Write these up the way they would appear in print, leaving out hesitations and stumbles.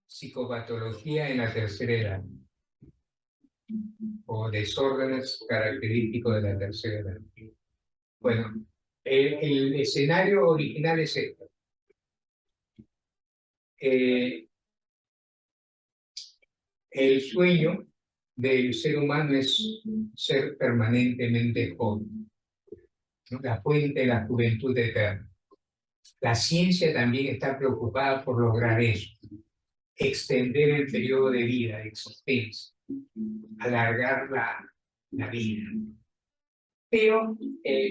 psicopatología en la tercera edad o desórdenes característicos de la tercera edad. Bueno, el escenario original es este. El sueño del ser humano es ser permanentemente joven, ¿no? La fuente de la juventud eterna. La ciencia también está preocupada por lograr eso, extender el periodo de vida, de existencia, alargar la vida. Pero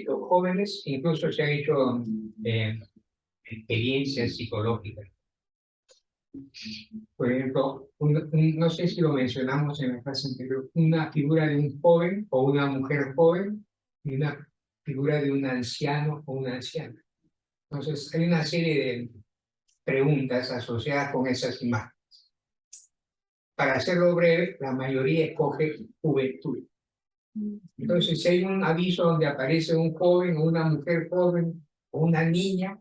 los jóvenes, incluso se han hecho experiencias psicológicas. Por ejemplo, no sé si lo mencionamos en la clase anterior, una figura de un joven o una mujer joven y una figura de un anciano o una anciana. Entonces, hay una serie de preguntas asociadas con esas imágenes. Para hacerlo breve, la mayoría escoge juventud. Entonces, si hay un aviso donde aparece un joven o una mujer joven o una niña,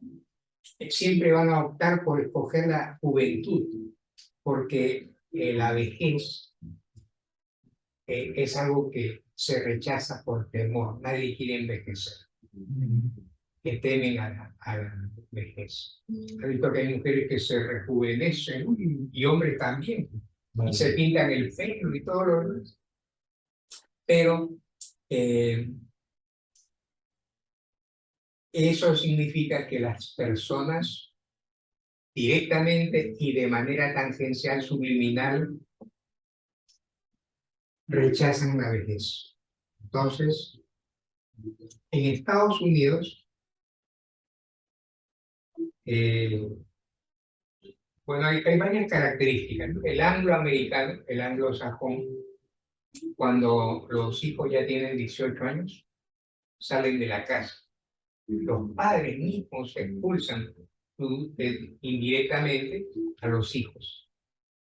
siempre van a optar por escoger la juventud, porque la vejez es algo que se rechaza por temor. Nadie quiere envejecer, que temen a la vejez. He visto que hay mujeres que se rejuvenecen y hombres también, y se pintan el pelo y todo lo demás. Pero eso significa que las personas directamente y de manera tangencial, subliminal, rechazan la vejez. Entonces, en Estados Unidos, bueno, hay varias características, ¿no? El angloamericano, el anglosajón, cuando los hijos ya tienen 18 años, salen de la casa. Los padres mismos expulsan indirectamente a los hijos.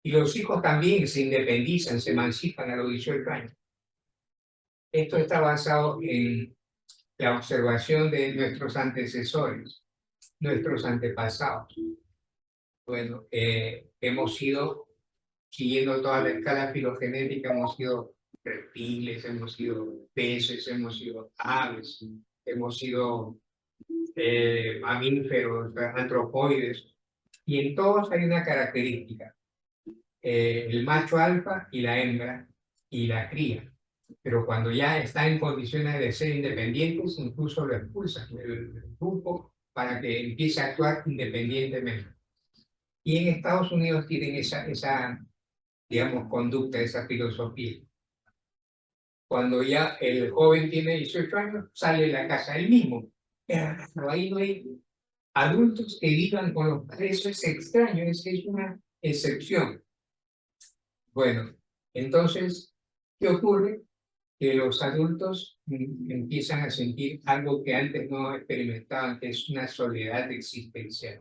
Y los hijos también se independizan, se emancipan a los 18 años. Esto está basado en la observación de nuestros antecesores, nuestros antepasados. Bueno, hemos ido siguiendo toda la escala filogenética, hemos sido reptiles, hemos sido peces, hemos sido aves, hemos sido mamíferos, antropoides, y en todos hay una característica, el macho alfa y la hembra y la cría. Pero cuando ya está en condiciones de ser independientes, incluso lo expulsan del grupo para que empiece a actuar independientemente. Y en Estados Unidos tienen esa digamos, conducta, esa filosofía. Cuando ya el joven tiene 18 años, sale de la casa él mismo. Pero ahí no hay adultos que vivan con los padres, eso es extraño, es una excepción. Bueno, entonces, ¿qué ocurre? Que los adultos empiezan a sentir algo que antes no experimentaban, que es una soledad existencial,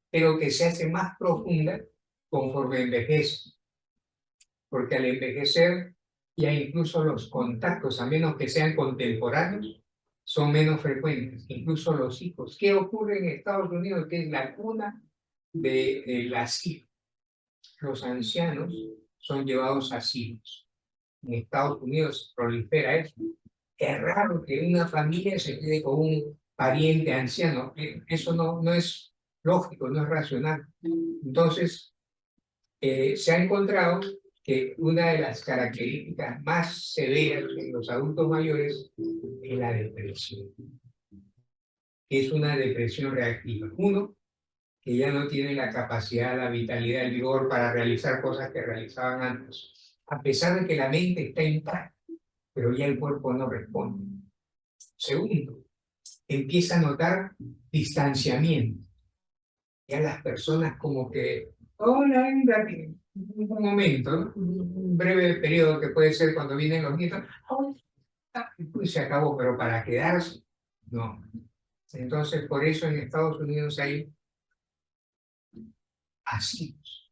pero que se hace más profunda conforme envejece, porque al envejecer ya incluso los contactos, a menos que sean contemporáneos, son menos frecuentes, incluso los hijos. ¿Qué ocurre en Estados Unidos? Que es la cuna de las hijas. Los ancianos son llevados a asilos. En Estados Unidos prolifera eso. Es raro que una familia se quede con un pariente anciano. Eso no es lógico, no es racional. Entonces, se ha encontrado que una de las características más severas en los adultos mayores es la depresión. Es una depresión reactiva. Uno, que ya no tiene la capacidad, la vitalidad, el vigor para realizar cosas que realizaban antes, a pesar de que la mente está intacta, pero ya el cuerpo no responde. Segundo, empieza a notar distanciamiento. Ya las personas como que, hola, un momento, ¿no? Un breve periodo que puede ser cuando vienen los nietos, y se acabó, pero para quedarse, no. Entonces, por eso en Estados Unidos hay asilos.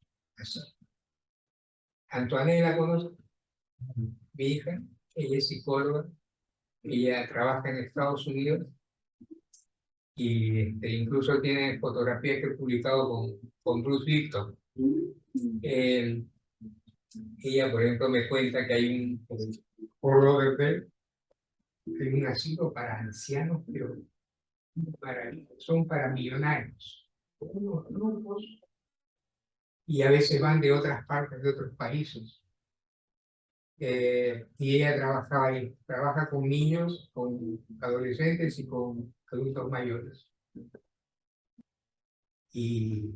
Antoine la conoce, mi hija, ella es psicóloga, ella trabaja en Estados Unidos y incluso tiene fotografías que he publicado con Bruce Lipton. Ella, por ejemplo, me cuenta que hay por Robert Bell, hay un asilo para ancianos, pero son para millonarios, unos grupos, y a veces van de otras partes, de otros países. Y ella trabajaba ahí, trabaja con niños, con adolescentes y con adultos mayores. Y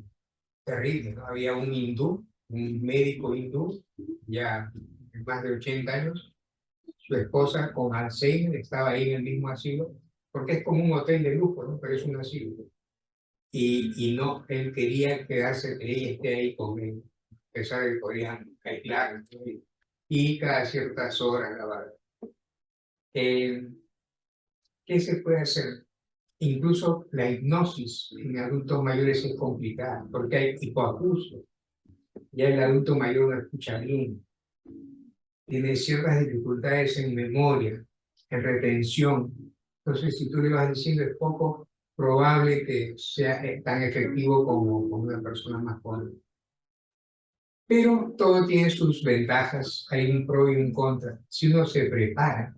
terrible, ¿no? Había un hindú, un médico hindú, ya de más de 80 años, su esposa con Alzheimer estaba ahí en el mismo asilo, porque es como un hotel de lujo, ¿no? Pero es un asilo. Y no, él quería quedarse, que ella esté ahí con él, a pesar de que podían aislar, ¿no? Y cada ciertas horas grabar. ¿Qué se puede hacer? Incluso la hipnosis en adultos mayores es complicada, porque hay hipoacusia. Ya el adulto mayor no escucha bien, tiene ciertas dificultades en memoria, en retención. Entonces, si tú le vas diciendo, es poco probable que sea tan efectivo como una persona más joven. Pero todo tiene sus ventajas, hay un pro y un contra. Si uno se prepara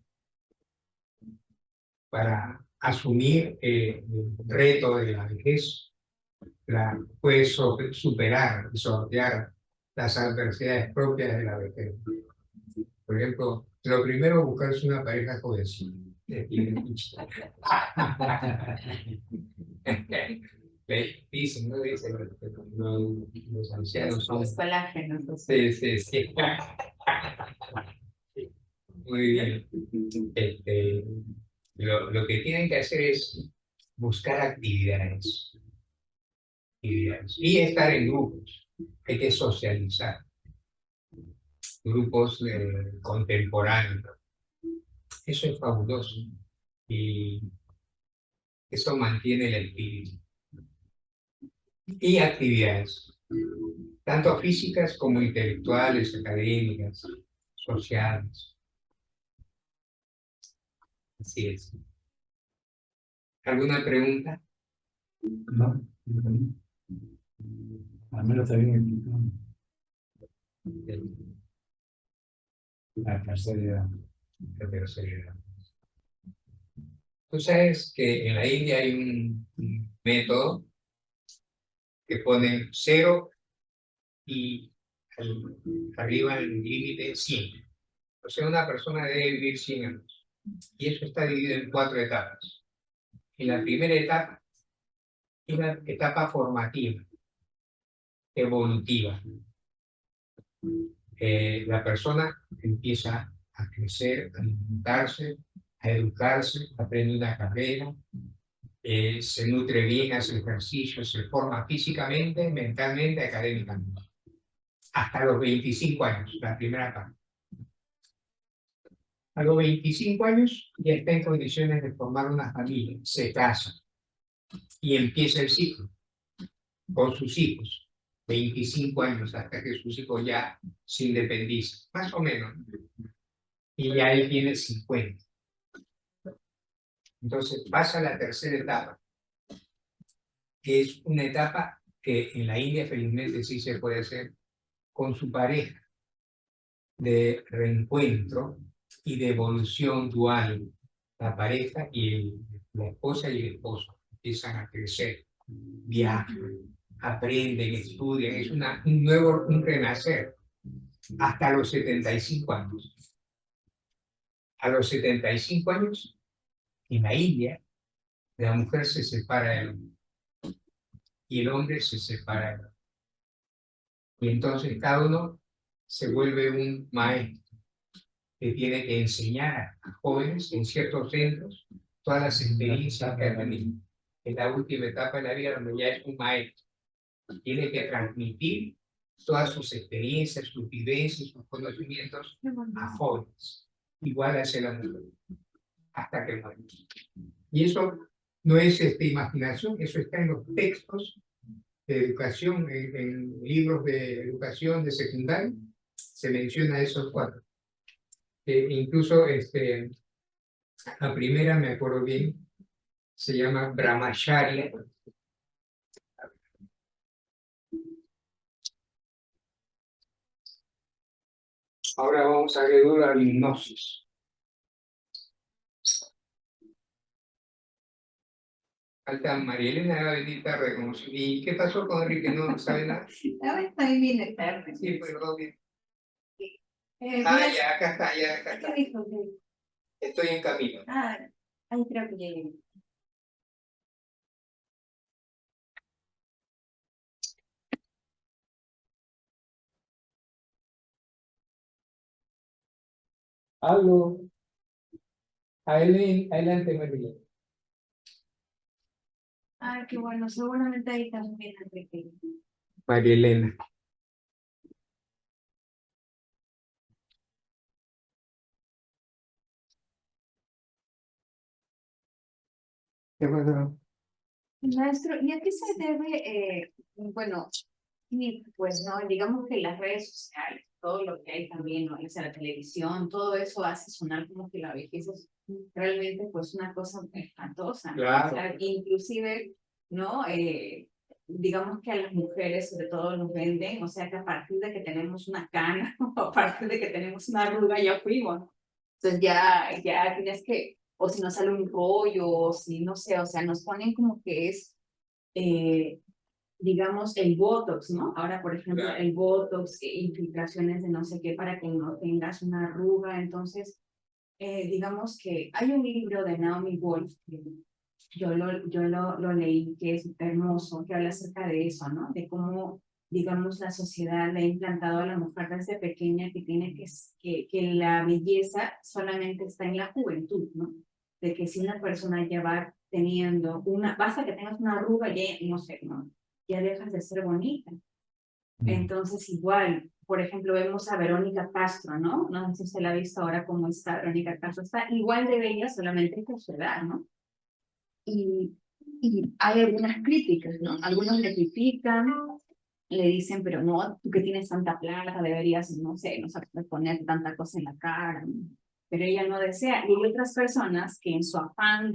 para asumir el reto de la vejez, puede superar y sortear las adversidades propias de la vejez. Por ejemplo, lo primero es buscarse una pareja jovencita. Dicen, ¿no? Dicen, los ancianos son... Los colágenos. Sí, sí, sí. Muy bien. Lo que tienen que hacer es buscar actividades y estar en grupos. Hay que socializar. Grupos contemporáneos. Eso es fabuloso y eso mantiene el espíritu. Y actividades, tanto físicas como intelectuales, académicas, sociales. Así es. ¿Alguna pregunta? No, al menos está bien explicado. La tercera edad. La tercera edad. Tú sabes que en la India hay un método que pone 0 y arriba el límite 100. O sea, una persona debe vivir 100 años. Y eso está dividido en 4 etapas. En la primera etapa es la etapa formativa, evolutiva. La persona empieza a crecer, a alimentarse, a educarse, aprende una carrera, se nutre bien, hace ejercicio, se forma físicamente, mentalmente, académicamente. Hasta los 25 años, la primera parte. A los 25 años ya está en condiciones de formar una familia, se casa y empieza el ciclo con sus hijos. 25 años hasta que sus hijos ya se independizan, más o menos. Y ya él tiene 50. Entonces pasa a la tercera etapa, que es una etapa que en la India felizmente sí se puede hacer con su pareja, de reencuentro y de evolución dual. La pareja y la esposa y el esposo empiezan a crecer, viajan, aprenden, estudian, es un renacer hasta los 75 años. A los 75 años, en la India, la mujer se separa del hombre y el hombre se separa del hombre. Y entonces cada uno se vuelve un maestro que tiene que enseñar a jóvenes en ciertos centros todas las experiencias que ha tenido. En la última etapa de la vida, donde ya es un maestro, tiene que transmitir todas sus experiencias, sus vivencias, sus conocimientos a jóvenes. Igual hace la mujer, hasta que muere. Y eso no es imaginación, eso está en los textos de educación, en libros de educación de secundaria, se menciona esos 4. Incluso la primera, me acuerdo bien, se llama Brahmacharya. Ahora vamos a ver la hipnosis. Falta María Elena va a venir tarde, como si... ¿Y qué pasó con Enrique? ¿No sabe nada? A ver, también viene tarde. Sí, pues no, bien. Mira, Ya, acá está, ya, acá ¿qué está. dijo? Estoy en camino. Ahí creo que llegué. Aló. Adelante, María. Qué bueno, seguramente ahí también viene Enrique. María Elena. ¿Qué pasó? Maestro, ¿y a qué se debe, bueno, y pues no, digamos que las redes sociales, todo lo que hay también, ¿no? O sea, la televisión, todo eso hace sonar como que la vejez es realmente pues una cosa espantosa, ¿no? Claro. O sea, inclusive, ¿no? Digamos que a las mujeres sobre todo nos venden, o sea que a partir de que tenemos una cana o a partir de que tenemos una arruga ya fuimos, ¿no? Entonces ya tienes que, o si nos sale un rollo, o si no sé, o sea, nos ponen como que es digamos, el Botox, ¿no? Ahora, por ejemplo, Claro. el Botox, infiltraciones de no sé qué para que no tengas una arruga. Entonces, digamos que hay un libro de Naomi Wolf que yo lo leí, que es hermoso, que habla acerca de eso, ¿no? De cómo, digamos, la sociedad le ha implantado a la mujer desde pequeña que tiene que la belleza solamente está en la juventud, ¿no? De que si una persona ya va teniendo basta que tengas una arruga, ya, no sé, ¿no? Ya dejas de ser bonita. Entonces, igual, por ejemplo, vemos a Verónica Castro, ¿no? No sé si usted la ha visto ahora cómo está. Verónica Castro está igual de bella, solamente por su edad, ¿no? Y hay algunas críticas, ¿no? Algunos le critican, le dicen, pero no, tú que tienes tanta plata, deberías, no sé, no sabes poner tanta cosa en la cara, ¿no? Pero ella no desea. Y hay otras personas que en su afán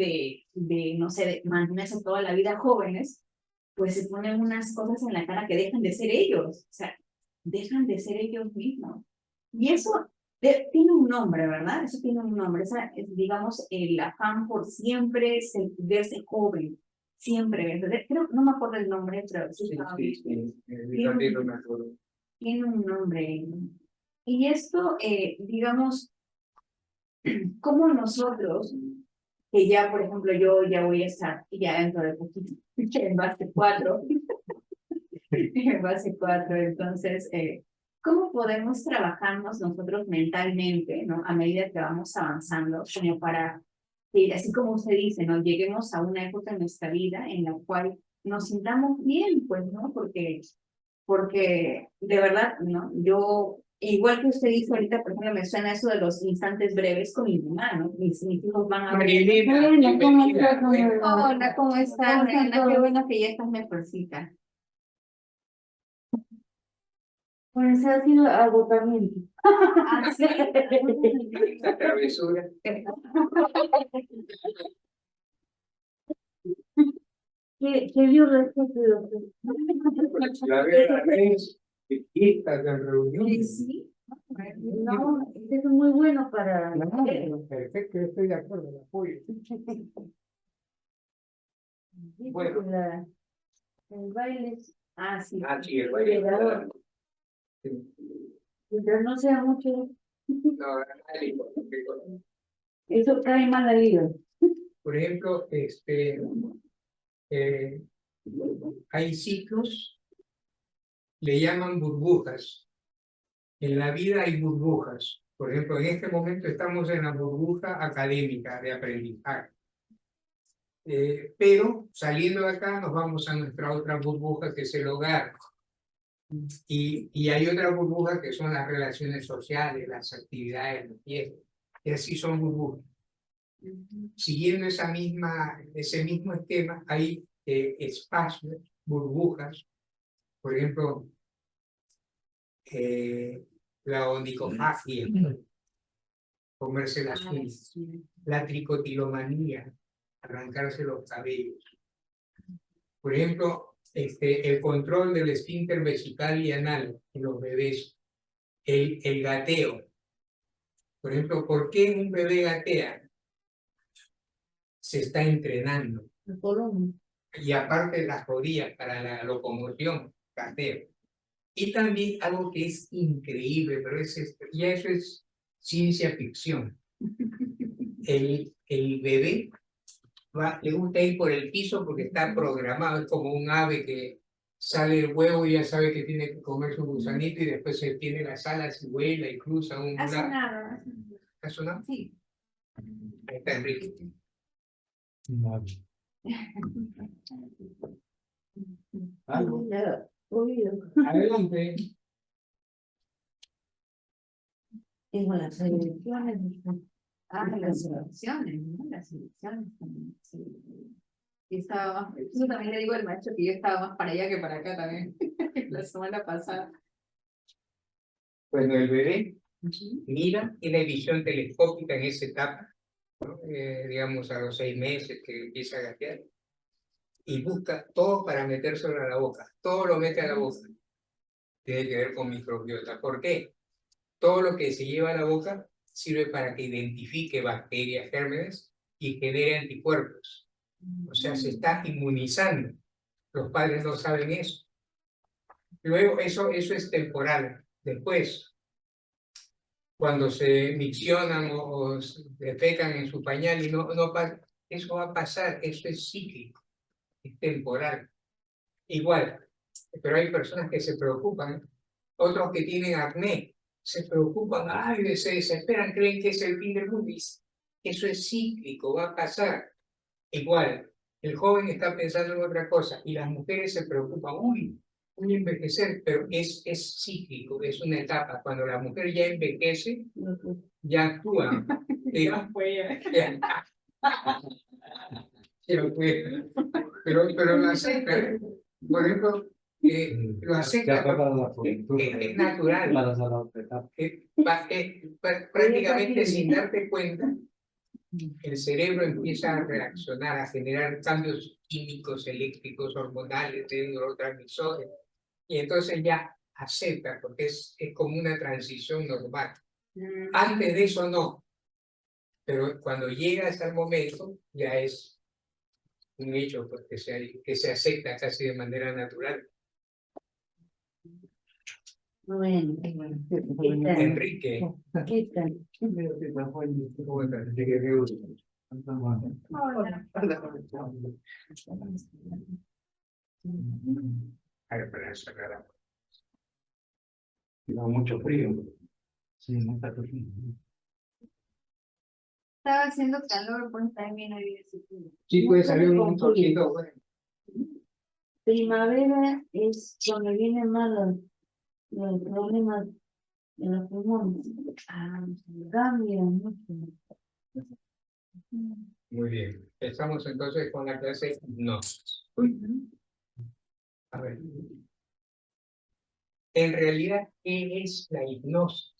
no sé, de mantenerse toda la vida jóvenes, pues se ponen unas cosas en la cara que dejan de ser ellos, o sea, dejan de ser ellos mismos. Y eso tiene un nombre, ¿verdad? Eso tiene un nombre, esa es, digamos, el afán por siempre verse joven, siempre, creo, no me acuerdo el nombre, pero sí, tiene un nombre. Y esto, digamos, como nosotros, que ya, por ejemplo, yo ya voy a estar, ya dentro de poquito, en base 4, en base 4, entonces, ¿cómo podemos trabajarnos nosotros mentalmente, ¿no? A medida que vamos avanzando, como para que, así como usted dice, ¿no? Lleguemos a una época en nuestra vida en la cual nos sintamos bien, pues, ¿no? Porque de verdad, ¿no? Yo, igual que usted dice ahorita, por ejemplo, me suena eso de los instantes breves con mi mamá, ¿no? Mis hijos van a ver. Marilena, bienvenida. Hola, ¿cómo estás, Mariana? Qué bueno que ya estás mejorcita. Pues ha sido agotamiento. Sí. La travesura. Que Dios respete lo que... La verdad es que fiestas de reunión. Sí. No, es muy bueno para... Perfecto, yo estoy de acuerdo, lo apoyo. Bueno. El baile es... Sí. Sí, el baile. liberador. Mientras no sea mucho, No, eso cae mal al hígado. por ejemplo, hay ciclos, le llaman burbujas. En la vida hay burbujas. Por ejemplo, en este momento estamos en la burbuja académica de aprendizaje. Pero saliendo de acá nos vamos a nuestra otra burbuja que es el hogar. Y hay otra burbuja que son las relaciones sociales, las actividades, las fiestas. Y así son burbujas. Siguiendo ese mismo esquema, hay espacios, burbujas, por ejemplo, la onicofagia, comerse las uñas, la tricotilomanía, arrancarse los cabellos. Por ejemplo, el control del esfínter vesical y anal en los bebés, el gateo. Por ejemplo, ¿por qué un bebé gatea? Se está entrenando. El colon. Y aparte las rodillas para la locomoción, gateo. Y también algo que es increíble, pero ya eso es ciencia ficción. El bebé le gusta ir por el piso porque está programado, es como un ave que sale el huevo y ya sabe que tiene que comer su gusanito y después se tiene las alas y vuela y cruza un Hace lado. nada. ¿Ha sonado? Sí. Ahí está Enrique. No. Oído. Adelante. Tengo las elecciones. Las selecciones, ¿no? Las selecciones también. Sí. Y estaba más, yo también le digo al maestro que yo estaba más para allá que para acá también, la semana pasada. Bueno, el bebé mira, tiene visión telescópica en esa etapa, ¿no? Digamos a los 6 meses que empieza a gatear, y busca todo para metérselo a la boca, todo lo mete a la boca. Tiene que ver con microbiota. ¿Por qué? Todo lo que se lleva a la boca sirve para que identifique bacterias, gérmenes y genere anticuerpos. O sea, se está inmunizando. Los padres no saben eso. Luego, eso es temporal. Después, cuando se miccionan o se defecan en su pañal y no pasa, eso va a pasar, eso es cíclico, es temporal. Igual, pero hay personas que se preocupan, otros que tienen acné, se preocupan, ay, se desesperan, creen que es el fin del mundo. Eso es cíclico, va a pasar. Igual, el joven está pensando en otra cosa y las mujeres se preocupan, uy, voy a envejecer, pero es cíclico, es una etapa. Cuando la mujer ya envejece, ya actúa. Pero lo acepta. Por ejemplo, lo acepta es natural. Prácticamente sin darte cuenta, el cerebro empieza a reaccionar, a generar cambios químicos, eléctricos, hormonales, de neurotransmisores, y entonces ya acepta, porque es como una transición normal. Antes de eso no, pero cuando llega hasta el momento ya es un hecho pues, que se acepta casi de manera natural. Bueno, Enrique. ¿qué tal? ¿Cómo estás? Para sacar. No, mucho frío. Sí, no está frío. Estaba haciendo calor, pues también había sido. Sí, puede salir un solcito. Bueno. Primavera es cuando vienen más los problemas de los pulmones. Cambian mucho. Muy bien. Estamos entonces con la clase no. A ver. En realidad, ¿qué es la hipnosis?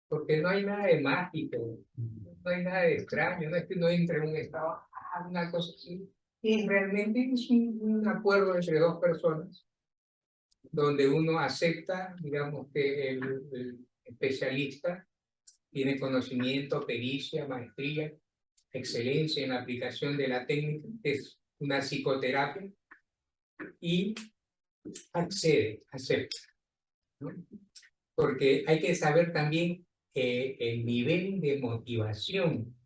Porque no hay nada de mágico, no hay nada de extraño, no es que uno entre en un estado, una cosa así. Y realmente es un acuerdo entre dos personas, donde uno acepta, digamos, que el especialista tiene conocimiento, pericia, maestría, excelencia en la aplicación de la técnica, que es una psicoterapia, y acepta, ¿no? Porque hay que saber también el nivel de motivación,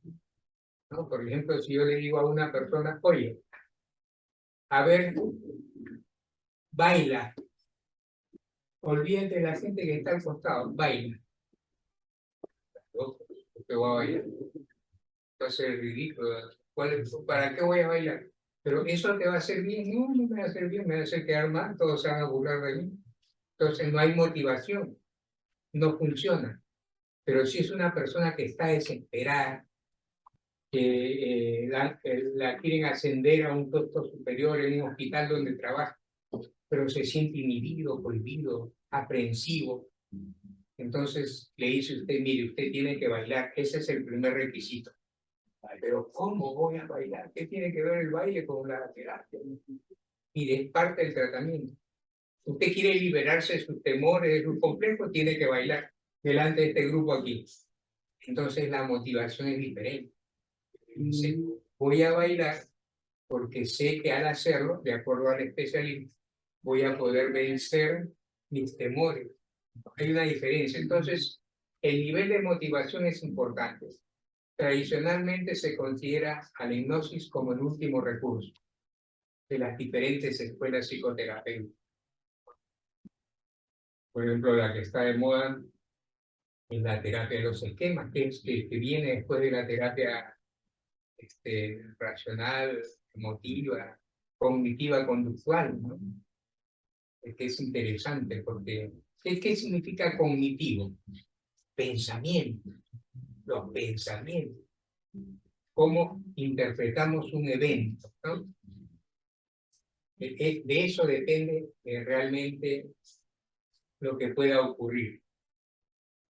¿no? Por ejemplo, si yo le digo a una persona, oye, a ver, baila, olvídate de la gente que está al costado, baila. ¿Qué voy a bailar? Entonces es ridículo. ¿Para qué voy a bailar? Pero eso te va a hacer bien. No, no me va a hacer bien, me va a hacer quedar mal, todos se van a burlar de mí. Entonces no hay motivación, no funciona. Pero si es una persona que está desesperada, que la quieren ascender a un puesto superior en un hospital donde trabaja, pero se siente inhibido, prohibido, aprensivo. Entonces le dice usted, mire, usted tiene que bailar, ese es el primer requisito. Pero ¿cómo voy a bailar? ¿Qué tiene que ver el baile con la terapia? Y es parte del tratamiento. Usted quiere liberarse de sus temores, de sus complejos, tiene que bailar delante de este grupo aquí. Entonces la motivación es diferente. Dice, voy a bailar porque sé que al hacerlo, de acuerdo al especialista, voy a poder vencer mis temores. Hay una diferencia. Entonces, el nivel de motivación es importante. Tradicionalmente se considera a la hipnosis como el último recurso de las diferentes escuelas psicoterapéuticas. Por ejemplo, la que está de moda es la terapia de los esquemas, que viene después de la terapia racional, emotiva, cognitiva, conductual, ¿no? Es que es interesante porque ¿qué significa cognitivo? Pensamiento, los pensamientos, cómo interpretamos un evento, ¿no? De eso depende realmente lo que pueda ocurrir.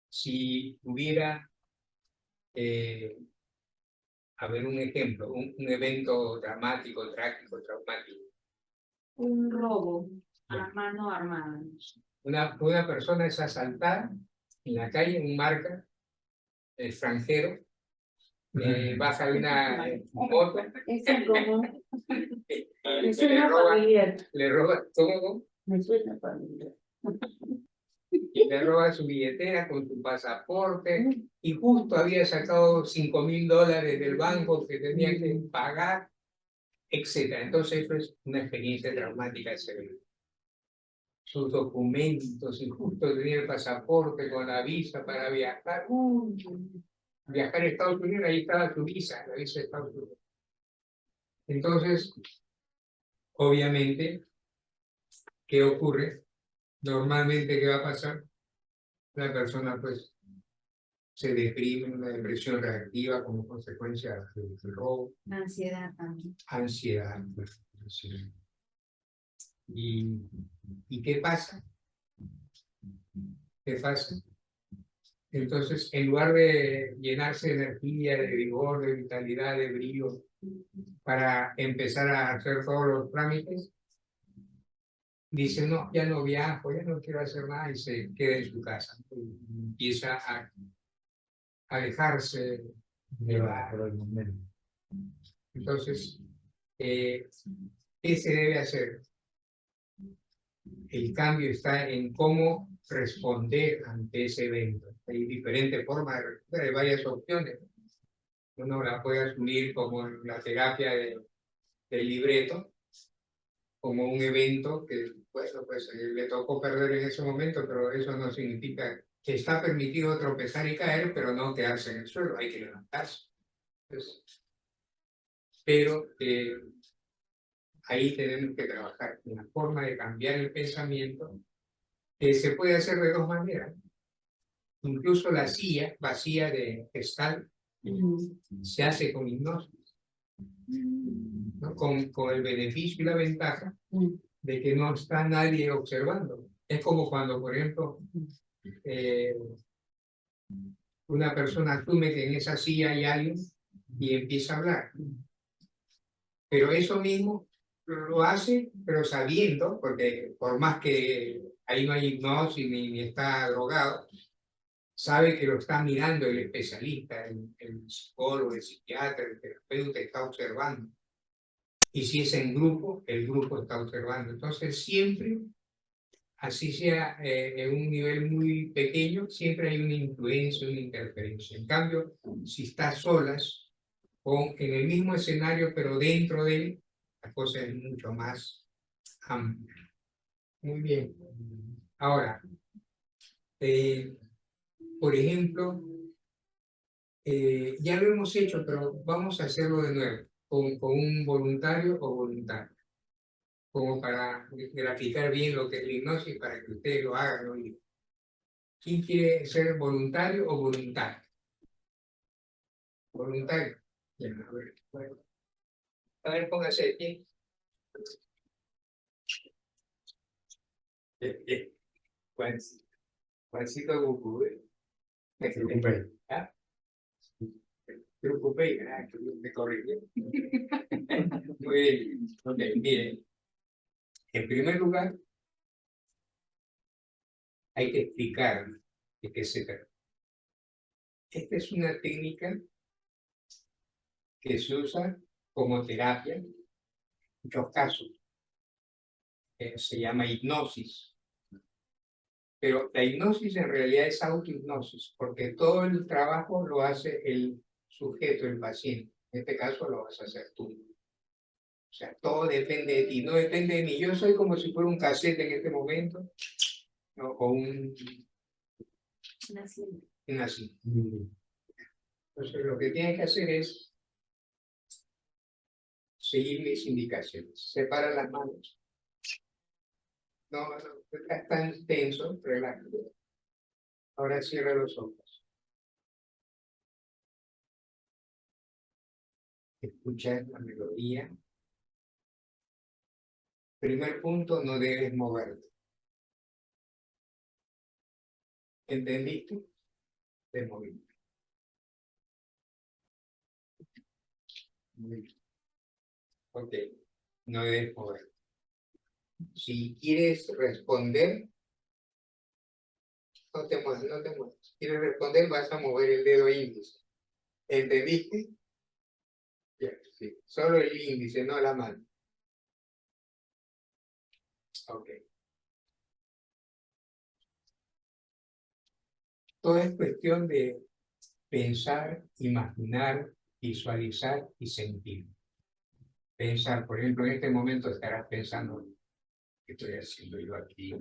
Si hubiera, a ver, un ejemplo, un evento dramático, trágico, traumático. Un robo a mano armada. Una persona es asaltada en la calle, un marca extranjero, baja de una moto, Eso como, me le suena roba, familiar. ¿cómo? Me suena familiar. Le roba su billetera con su pasaporte y justo había sacado $5,000 del banco que tenía que pagar, etc. Entonces eso es una experiencia traumática severa. Sus documentos, y justo tenía el pasaporte con la visa para viajar. Viajar a Estados Unidos, ahí estaba su visa, la visa de Estados Unidos. Entonces, obviamente, ¿qué ocurre? Normalmente, ¿qué va a pasar? La persona, pues, se deprime, una depresión reactiva como consecuencia del robo, Ansiedad también. ansiedad. Pues, ansiedad. ¿Y qué pasa? ¿Qué pasa? Entonces, en lugar de llenarse de energía, de vigor, de vitalidad, de brillo, para empezar a hacer todos los trámites, dice, no, ya no viajo, ya no quiero hacer nada y se queda en su casa. Y empieza a alejarse de Por el momento. Entonces, ¿qué se debe hacer? El cambio está en cómo responder ante ese evento. Hay diferentes formas de responder, hay varias opciones. Uno la puede asumir como la terapia del libreto, como un evento que, bueno, pues le tocó perder en ese momento, pero eso no significa que está permitido tropezar y caer, pero no quedarse en el suelo, hay que levantarse. Entonces, pero ahí tenemos que trabajar en la forma de cambiar el pensamiento, que se puede hacer de dos maneras. Incluso la silla vacía de Gestalt se hace con hipnosis, ¿no? Con el beneficio y la ventaja de que no está nadie observando. Es como cuando, por ejemplo, una persona asume que en esa silla hay alguien y empieza a hablar. Pero eso mismo lo hace, pero sabiendo, porque por más que ahí no hay hipnosis ni está drogado, sabe que lo está mirando el especialista, el psicólogo, el psiquiatra, el terapeuta está observando. Y si es en grupo, el grupo está observando. Entonces siempre, así sea en un nivel muy pequeño, siempre hay una influencia, una interferencia. En cambio, si estás solas, o en el mismo escenario, pero dentro de él, la cosa es mucho más amplia. Muy bien. Ahora, por ejemplo, ya lo hemos hecho, pero vamos a hacerlo de nuevo, con un voluntario o voluntaria, como para graficar bien lo que es la hipnosis, para que ustedes lo hagan, ¿no? ¿Quién quiere ser voluntario o voluntario? Voluntario. Ya, a ver, bueno. A ver, póngase de pie. Juancito Goku, ¿eh? ¿Ah? preocupéis, que me corrige. Muy bien. Ok, miren. En primer lugar, hay que explicar de qué se trata. Esta es una técnica que se usa como terapia en muchos casos. Se llama hipnosis. Pero la hipnosis en realidad es autohipnosis, porque todo el trabajo lo hace el sujeto, el paciente. En este caso lo vas a hacer tú. O sea, todo depende de ti, no depende de mí. Yo soy como si fuera un cassette en este momento, ¿no? O una cinta. Entonces lo que tienes que hacer es seguir mis indicaciones. Separa las manos. No, no estás tan tenso, relájate. Ahora cierra los ojos. Escucha la melodía. Primer punto, no debes moverte. ¿Entendiste? De movimiento. Muy bien. Ok, no debes moverte. Si quieres responder, no te muevas, no te muevas. Si quieres responder, vas a mover el dedo índice. ¿Entendiste? Ya, sí. Solo el índice, no la mano. Ok. Todo es cuestión de pensar, imaginar, visualizar y sentir. Pensar, por ejemplo, en este momento estarás pensando, ¿qué estoy haciendo yo aquí?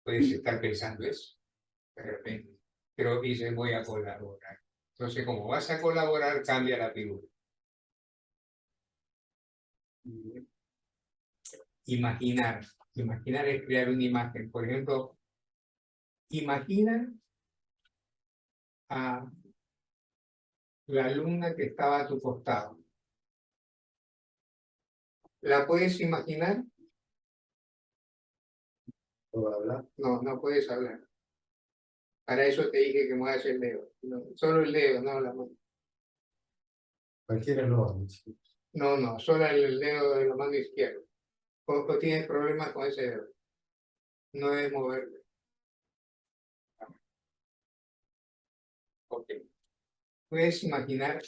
Puedes estar pensando eso, de repente, pero dices, voy a colaborar. Entonces, como vas a colaborar, cambia la figura. Imaginar. Imaginar es crear una imagen. Por ejemplo, imagina a la alumna que estaba a tu costado. ¿La puedes imaginar? ¿Puedo hablar? No, no puedes hablar. Para eso te dije que muevas el dedo. No, solo el dedo, no la mano. Cualquiera lo hace. No, no, solo el dedo de la mano izquierda. O tienes problemas con ese dedo. No debes moverlo. Ok. ¿Puedes imaginar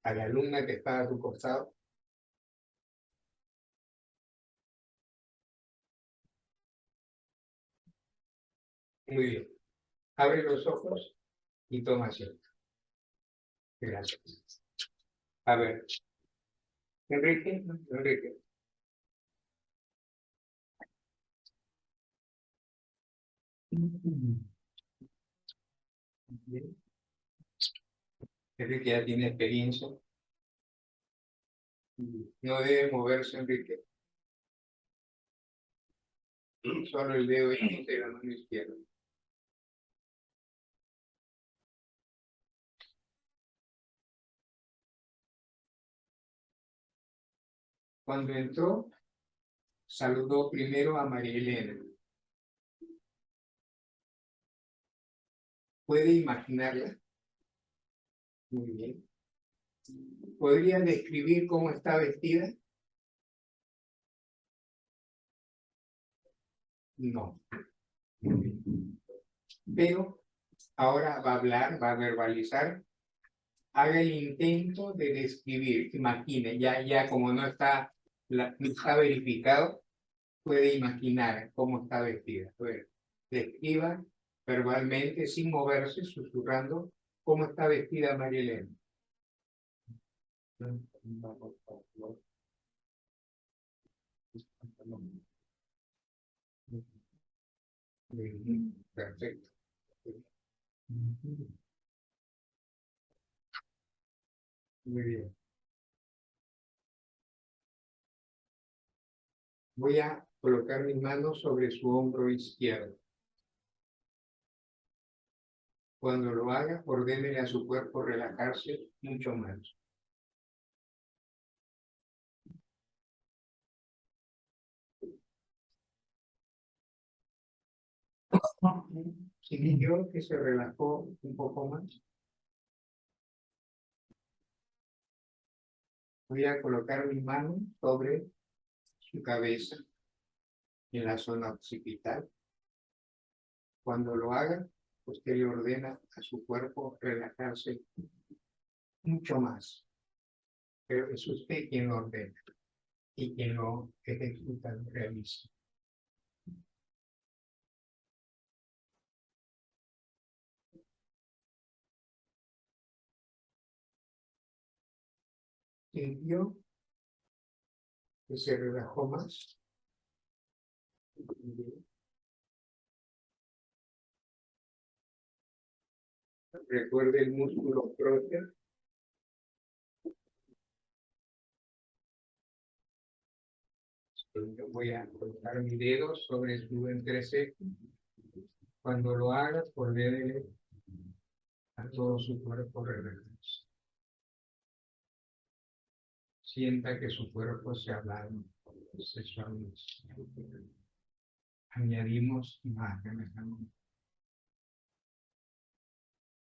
a la alumna que está a tu costado? Muy bien. Abre los ojos y toma asiento. Gracias. A ver. Enrique, Enrique. Bien. Enrique ya tiene experiencia. No debe moverse, Enrique. Solo el dedo índice y la mano izquierda. Cuando entró, saludó primero a María Elena. ¿Puede imaginarla? Muy bien. ¿Podría describir cómo está vestida? No. Muy bien. Pero ahora va a hablar, va a verbalizar. Haga el intento de describir, imagine, ya como no está, no está verificado, puede imaginar cómo está vestida. Pues, describa verbalmente, sin moverse, susurrando, cómo está vestida María Elena. Perfecto. Muy bien. Voy a colocar mis manos sobre su hombro izquierdo. Cuando lo haga, ordénele a su cuerpo relajarse mucho más. Sintió que se relajó un poco más. Voy a colocar mi mano sobre su cabeza en la zona occipital. Cuando lo haga, usted le ordena a su cuerpo relajarse mucho más. Pero es usted quien lo ordena y quien lo ejecuta, lo realiza. Sintió que se relajó más. Recuerde el músculo prócer. Yo voy a colocar mi dedo sobre su entrecejo. Cuando lo haga, ordene a todo su cuerpo relajarse. Sienta que su cuerpo se ablanda, se suaviza. Añadimos más, relajamos.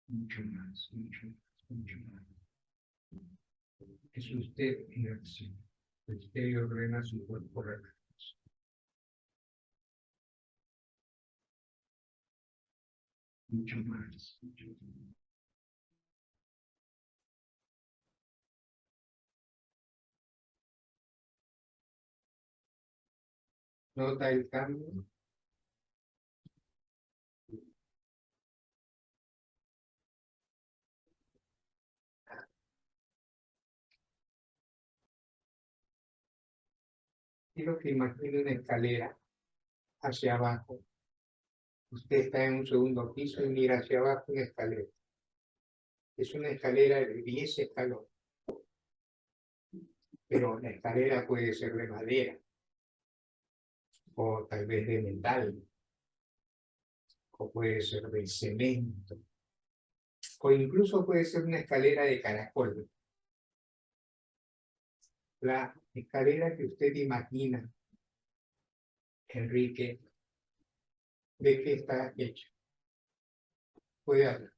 Mucho más, mucho más, mucho más. Es usted en acción. Usted ordena su cuerpo relajarse. Mucho más, mucho más. Nota el cambio. Quiero que imagine una escalera hacia abajo. Usted está en un segundo piso y mira hacia abajo una escalera. Es una escalera de 10 escalones. Pero la escalera puede ser de madera, o tal vez de metal, o puede ser de cemento, o incluso puede ser una escalera de caracol. La escalera que usted imagina, Enrique, ¿de qué está hecha? Puede hablar.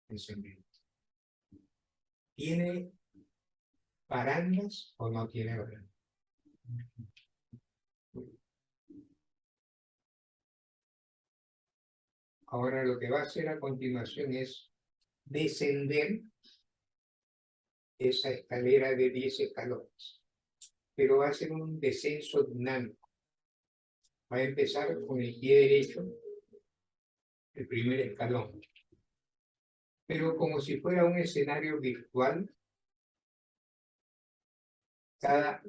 De cemento. ¿Tiene barandas o no tiene barandas? Ahora lo que va a hacer a continuación es descender esa escalera de 10 escalones, pero va a ser un descenso dinámico. Va a empezar con el pie derecho, el primer escalón, pero como si fuera un escenario virtual. Cada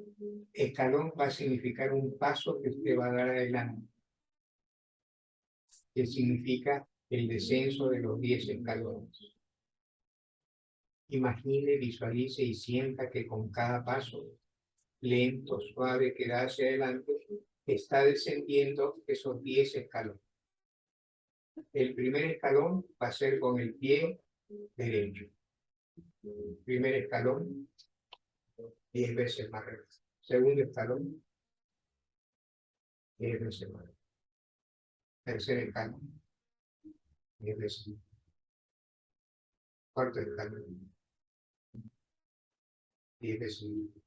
escalón va a significar un paso que usted va a dar adelante, que significa el descenso de los 10 escalones. Imagine, visualice y sienta que con cada paso lento, suave, que da hacia adelante, está descendiendo esos 10 escalones. El primer escalón va a ser con el pie derecho. Primer escalón, 10 veces más recto. Segundo escalón, 10 veces más recto. Tercer escalón, 10 veces más. Cuarto escalón, 10 veces más.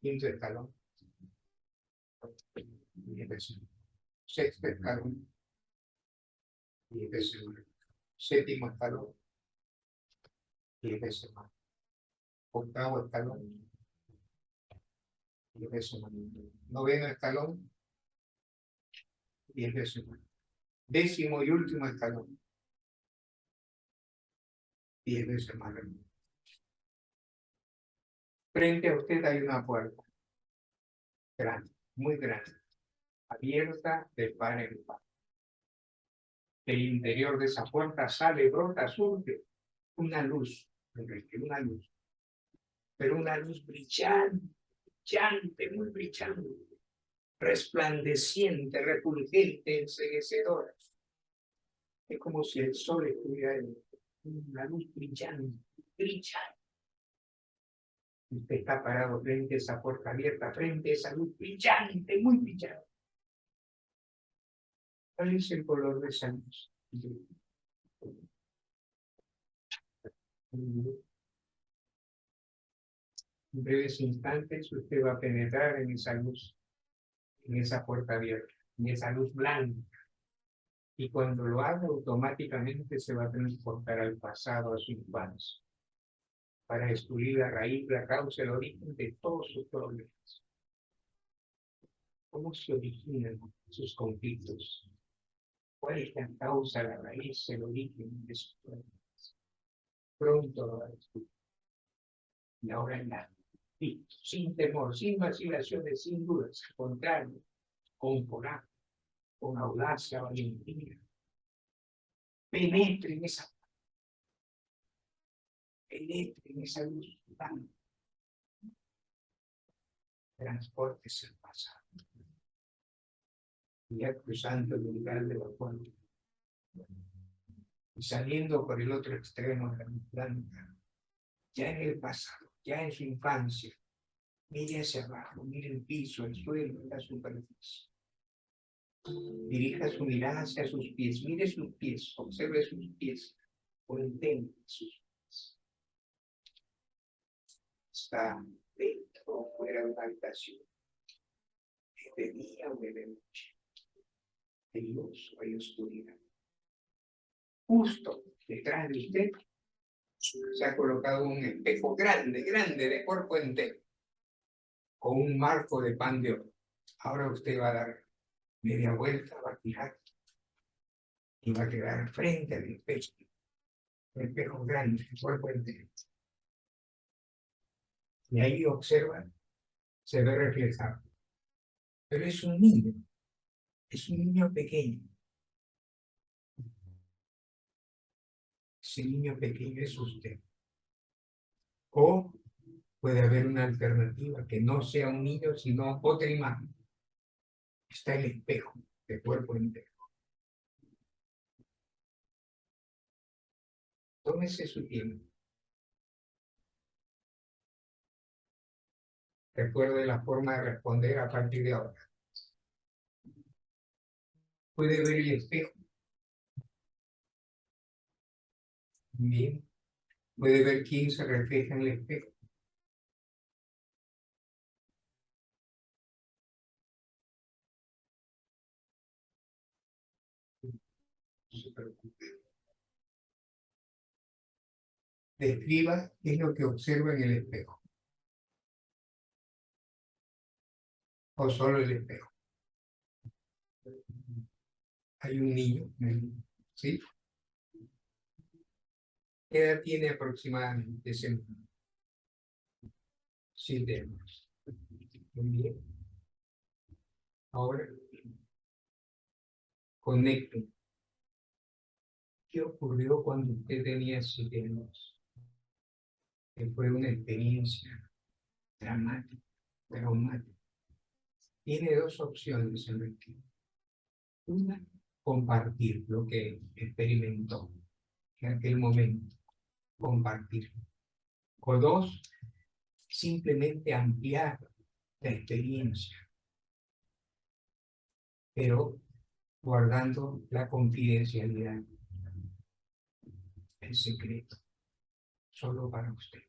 Quinto escalón, 10 veces más. Sexto escalón, 10 veces más. Séptimo escalón, 10 veces más. Octavo escalón, 10 veces más. Noveno escalón, 10 veces más. Décimo y último escalón, 10 veces más. Frente a usted hay una puerta grande, muy grande, abierta de par en par. Del interior de esa puerta sale, brota, surge una luz, Enrique, una luz, pero una luz brillante, brillante, muy brillante, resplandeciente, refulgente, enceguecedora. Es como si el sol estuviera en una luz brillante, brillante. Usted está parado frente a esa puerta abierta, frente a esa luz brillante, muy brillante. ¿Cuál es el color de esa luz? En breves instantes usted va a penetrar en esa luz, en esa puerta abierta, en esa luz blanca. Y cuando lo haga, automáticamente se va a transportar al pasado, a su infancia, para descubrir la raíz, la causa, el origen de todos sus problemas. ¿Cómo se originan sus conflictos? ¿Cuál es la causa, la raíz, el origen de sus problemas? Pronto lo va a descubrir. Y ahora en la sin temor, sin vacilaciones, sin dudas, al contrario, con coraje, con audacia, valentía. Penetre en esa luz blanca. Transportes el pasado. Y ya cruzando el umbral de la puerta. Y saliendo por el otro extremo de la luz blanca. Ya en el pasado, ya en su infancia. Mire hacia abajo, mire el piso, el suelo, la superficie. Dirija su mirada hacia sus pies, mire sus pies, observe sus pies, contemple sus pies. Está dentro o fuera de una habitación, es de día o de noche, de luz o de oscuridad. Justo detrás de usted se ha colocado un espejo grande, grande, de cuerpo entero, con un marco de pan de oro. Ahora usted va a dar media vuelta, va a girar y va a quedar frente al espejo. Un espejo grande, de cuerpo entero. Y ahí observa, se ve reflejado. Pero es un niño pequeño. Ese niño pequeño es usted. O puede haber una alternativa que no sea un niño, sino otra imagen. Está el espejo de cuerpo entero. Tómese su tiempo. Recuerde la forma de responder a partir de ahora. Puede ver el espejo. Bien. Puede ver quién se refleja en el espejo. No se preocupe. Describa qué es lo que observa en el espejo. O solo el espejo. Hay un niño, ¿sí? ¿Qué edad tiene aproximadamente ese niño? 7 años. Muy bien. Ahora, conecte. ¿Qué ocurrió cuando usted tenía 7 años? Que fue una experiencia dramática, traumática. Tiene dos opciones en el tiempo. Una, compartir lo que experimentó en aquel momento. Compartir. O dos, simplemente ampliar la experiencia, pero guardando la confidencialidad, el secreto, solo para usted.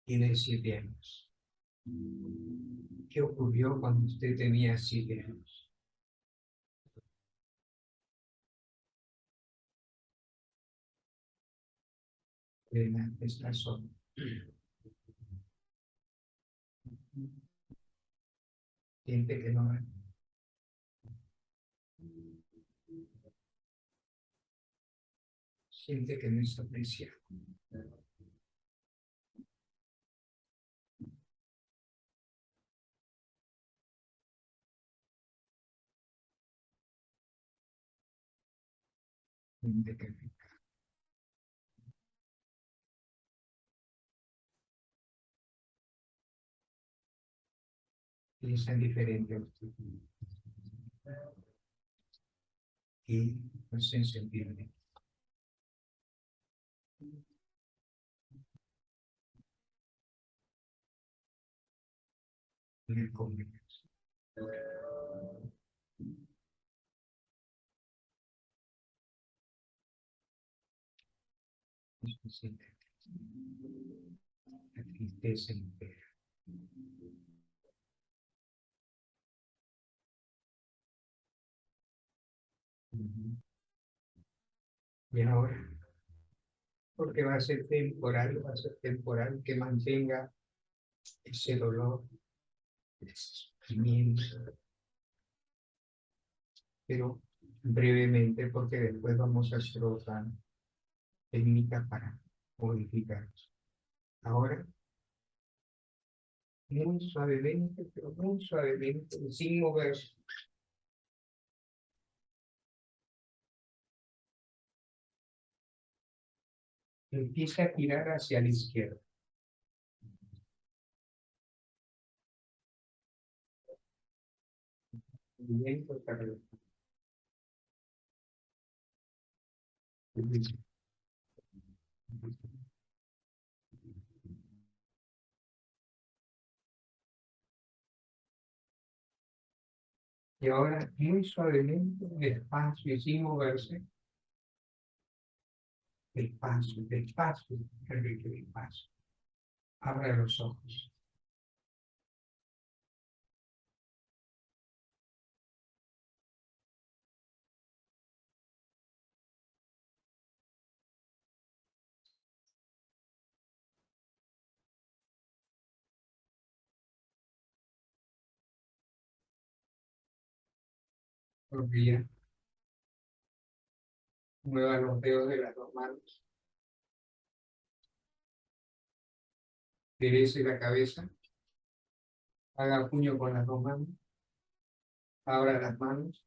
Tiene 7 años. ¿Qué ocurrió cuando usted tenía 7 años? Elena está sola. Siente que no, siente que no es apreciado. Siente que piensan diferente a usted. Y no se entiende. En el Congreso. No se siente. la tristeza impera. Y ahora, porque va a ser temporal que mantenga ese dolor, ese sufrimiento, pero brevemente, porque después vamos a hacer otra técnica para modificar. Ahora, muy suavemente, pero muy suavemente, sin moverse. Empieza a tirar hacia la izquierda. Bien, por arriba. Y ahora, muy suavemente, despacio y sin moverse, despacio, despacio, Enrique, despacio. Abra los ojos. Sonría. Mueva los dedos de las dos manos. Enderece la cabeza. Haga puño con las dos manos. Abra las manos.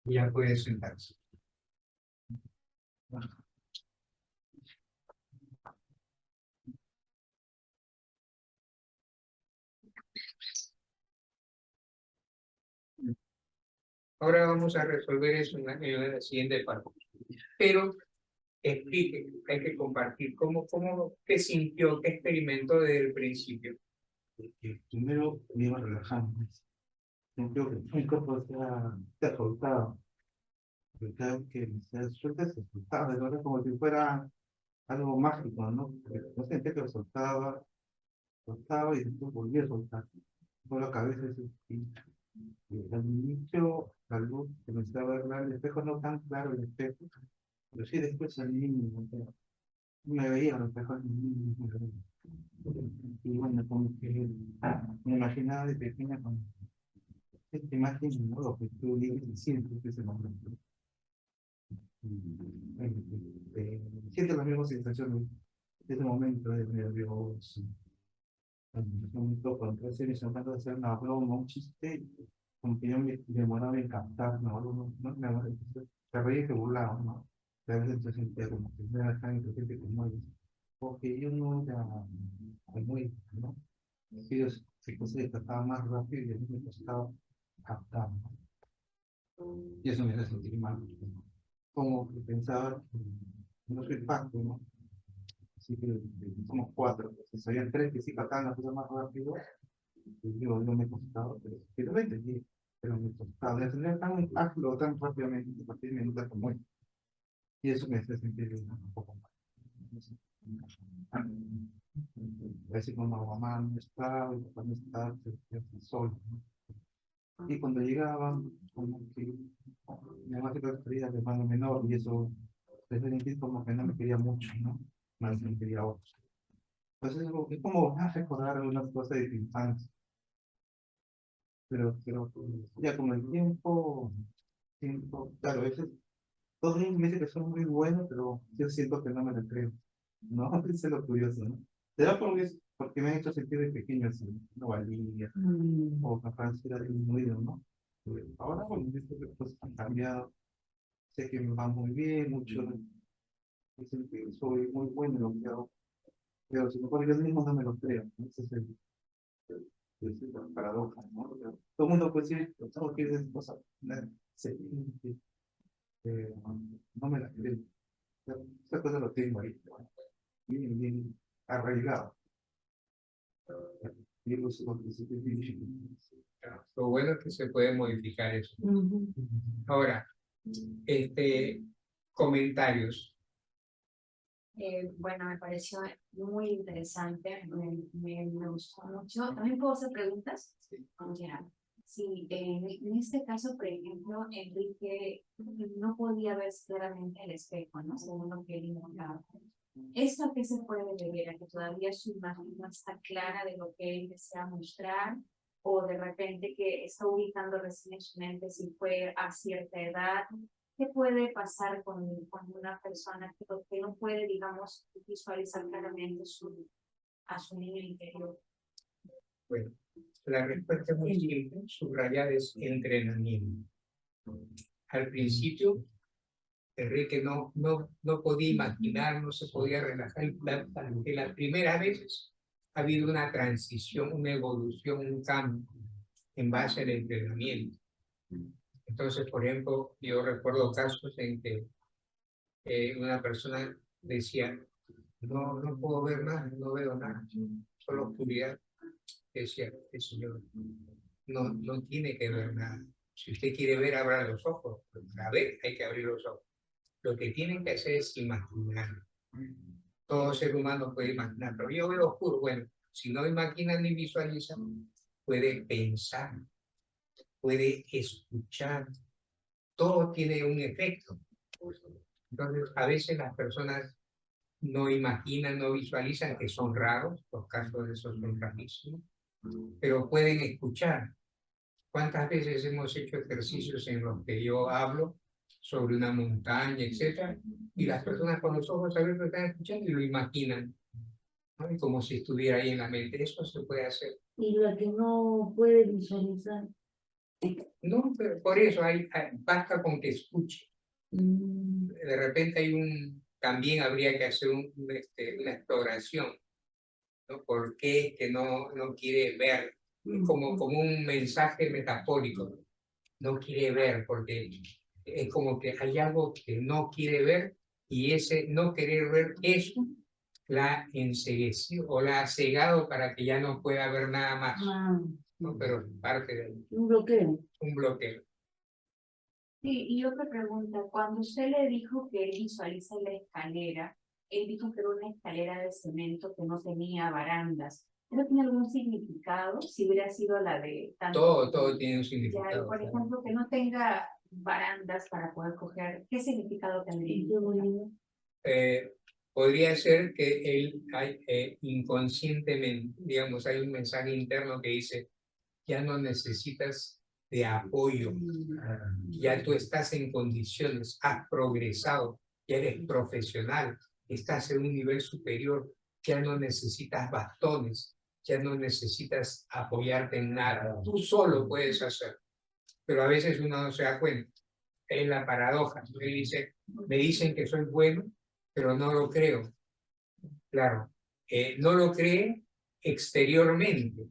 Y ya puede sentarse. Ahora vamos a resolver eso en la siguiente parte. Pero explique, hay que compartir qué sintió, qué experimentó desde el principio. Primero me iba relajando. Siento que mi cuerpo se ha soltado. Pero cada vez que me suelta, se soltaba. De verdad, como si fuera algo mágico, ¿no? No sentía que lo soltaba y después volvía a soltar. Por la cabeza, y al inicio, la luz comenzaba a ver el espejo, no tan claro el espejo, pero sí después al niño, no me veía el espejo al niño. Y bueno, como que me imaginaba de pequeña con esta imagen, ¿no? Lo que tú dices y sientes ese momento. Siento las mismas sensaciones de ese momento de nervioso. Un momento cuando estoy intentando hacer una broma, un chiste, como que yo me demoraba en captar, ¿no? Se reía y se burlaba, ¿no? A veces se sentía como que no era tan inteligente como ellos. Porque yo no era muy, ¿no? Ellos se trataban más rápido y a mí me costaba captar, ¿no? Y eso me hace sentir mal. Como que pensaba que no soy pacto, ¿no? Así que somos cuatro. Si había tres que sí captaban las cosas más rápido, y yo no me costaba, pero lo entendí. Pero me costaba. De tener tan ágil o tan rápidamente, a partir de minutos como él. Y eso me hace sentir un poco mal. Así como mamá no está, mi papá no está, se solo, ¿no? Y cuando llegaban, como que mi mamá se transfería de hermano menor, y eso me hace sentir como que no me quería mucho, ¿no? Más me quería otro. Entonces es como recordar algunas cosas de tu infancia. Pero ya con el tiempo, claro, a veces todos ellos me dicen que son muy buenos, pero yo siento que no me lo creo. No, eso es lo curioso, ¿no? ¿Será porque me han hecho sentir de pequeño así, no valía, o capaz era disminuido, ¿no? Ahora, bueno, visto que cosas han cambiado, sé que me va muy bien, mucho, dicen que soy muy bueno en lo que hago, pero si mejor yo mismo no me lo creo, ¿no? Ese es la paradoja, ¿no? Todo el mundo puede decir, todo quiere decir cosas, no me la creo. Esa cosa lo tengo ahí, bien, bien arraigado. Y los principios bien. Lo bueno es que se puede modificar eso. Ahora, comentarios. Bueno, me pareció muy interesante, me gustó mucho. ¿También puedo hacer preguntas? Ya. Sí, en este caso, por ejemplo, Enrique no podía ver claramente el espejo, ¿no? Según lo que él indicaba. ¿Esto a qué se puede deber? ¿A que todavía su imagen no está clara de lo que él desea mostrar? ¿O de repente que está ubicando recién en su mente si fue a cierta edad? ¿Qué puede pasar con una persona que no puede, digamos, visualizar claramente a su niño interior? Bueno, la respuesta es muy simple, subrayar es entrenamiento. Al principio, Enrique no podía imaginar, no se podía relajar. De las primeras veces ha habido una transición, una evolución, un cambio en base al entrenamiento. Entonces, por ejemplo, yo recuerdo casos en que una persona decía, no puedo ver nada, no veo nada, solo oscuridad. Decía, el Señor no tiene que ver nada. Si usted quiere ver, abra los ojos. Para ver hay que abrir los ojos. Lo que tienen que hacer es imaginar. Todo ser humano puede imaginar, pero yo veo oscuro. Bueno, si no imagina ni visualiza, puede pensar, puede escuchar. Todo tiene un efecto. Entonces, a veces las personas no imaginan, no visualizan, que son raros, los casos de esos son rarísimos, pero pueden escuchar. ¿Cuántas veces hemos hecho ejercicios en los que yo hablo sobre una montaña, etcétera, y las personas con los ojos abiertos están escuchando y lo imaginan, ¿no? Y como si estuviera ahí en la mente? Eso se puede hacer. Y la que no puede visualizar. No, pero por eso basta con que escuche. Mm, De repente también habría que hacer una exploración, ¿no? ¿Por qué es que no quiere ver? Como un mensaje metafórico. No quiere ver, porque es como que hay algo que no quiere ver, y ese no querer ver, eso la ha enceguecido o la ha cegado para que ya no pueda ver nada más, ¿no? Pero parte de un bloqueo. un bloqueo. Sí, y otra pregunta, cuando usted le dijo que él visualiza la escalera, él dijo que era una escalera de cemento que no tenía barandas. ¿No tiene algún significado? Si hubiera sido la de tanto... Todo tiene un Ya, y significado. por ejemplo, que no tenga barandas para poder coger, ¿qué significado tendría? Eh, Podría ser que él inconscientemente, digamos, hay un mensaje interno que dice, ya no necesitas de apoyo, ya tú estás en condiciones, has progresado, ya eres profesional, estás en un nivel superior, ya no necesitas bastones, ya no necesitas apoyarte en nada, tú solo puedes hacer. Pero a veces uno no se da cuenta, es la paradoja. Él dice, me dicen que soy bueno, pero no lo creo. Claro, no lo cree exteriormente,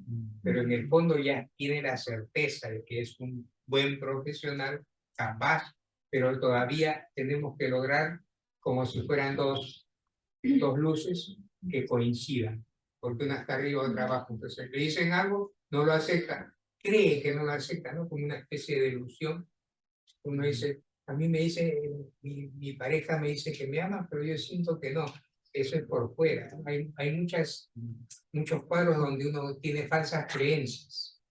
pero en el fondo ya tiene la certeza de que es un buen profesional, capaz, pero todavía tenemos que lograr como si fueran dos luces que coincidan, porque una está arriba, otra abajo. Entonces le dicen algo, no lo acepta, cree que no lo acepta, ¿no? Como una especie de ilusión. Uno dice, a mí me dice, mi pareja me dice que me ama, pero yo siento que no. Eso es por fuera. Hay muchos cuadros donde uno tiene falsas creencias.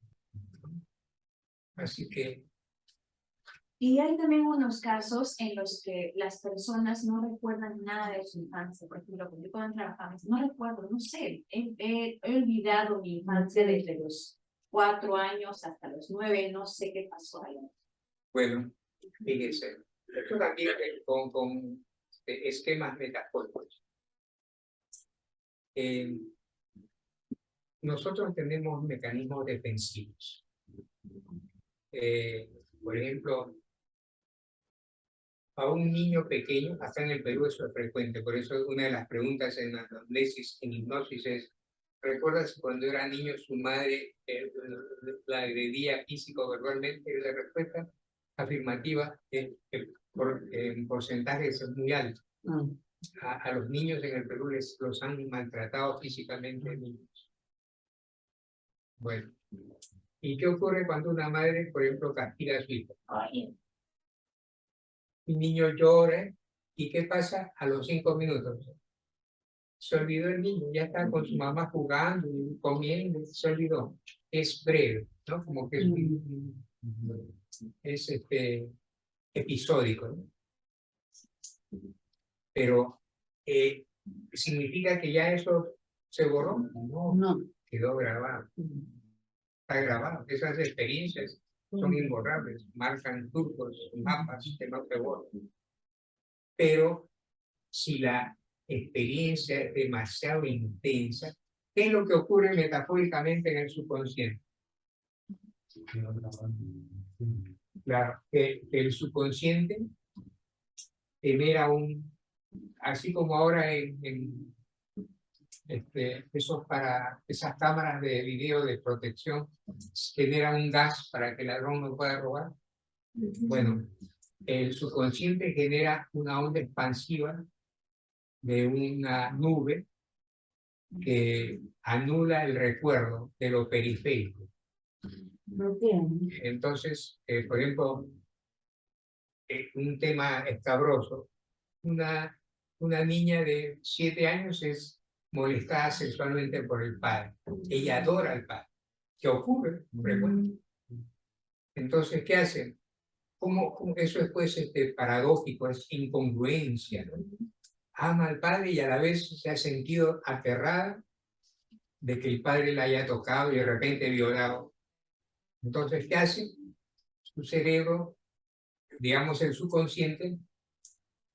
Así que... Y hay también unos casos en los que las personas no recuerdan nada de su infancia. Por ejemplo, cuando yo trabajaba, no recuerdo, no sé, he olvidado mi infancia desde los 4 años hasta los 9, no sé qué pasó ahí. Bueno, fíjense, esto también con esquemas metafóricos. Nosotros tenemos mecanismos defensivos. Por ejemplo, a un niño pequeño, acá en el Perú eso es frecuente, por eso una de las preguntas en la anamnesis, en hipnosis es, ¿recuerdas cuando era niño su madre la agredía físico verbalmente? La respuesta afirmativa en porcentajes es muy alto. A los niños en el Perú los han maltratado físicamente niños. Bueno, ¿y qué ocurre cuando una madre, por ejemplo, castiga a su hijo? El niño llora, ¿y qué pasa? A los 5 minutos Se olvidó el niño, ya está con su mamá jugando y comiendo, se olvidó. Es breve, ¿no? Como que es episódico, ¿no? Pero ¿significa que ya eso se borró? No, No. quedó grabado. Está grabado. Esas experiencias son imborrables, marcan turcos, mapas que no se borran. Pero si la experiencia es demasiado intensa, ¿qué es lo que ocurre metafóricamente en el subconsciente? Claro, que el subconsciente genera así como ahora esas cámaras de video de protección generan un gas para que el ladrón no pueda robar. Bueno, el subconsciente genera una onda expansiva de una nube que anula el recuerdo de lo periférico. Entonces, por ejemplo, un tema escabroso, una niña de 7 años es molestada sexualmente por el padre. Ella adora al padre. ¿Qué ocurre? Entonces, ¿qué hacen? ¿Cómo eso es pues paradójico, es incongruencia, ¿no? Ama al padre y a la vez se ha sentido aterrada de que el padre la haya tocado y de repente violado. Entonces, ¿qué hace? Su cerebro, digamos el subconsciente,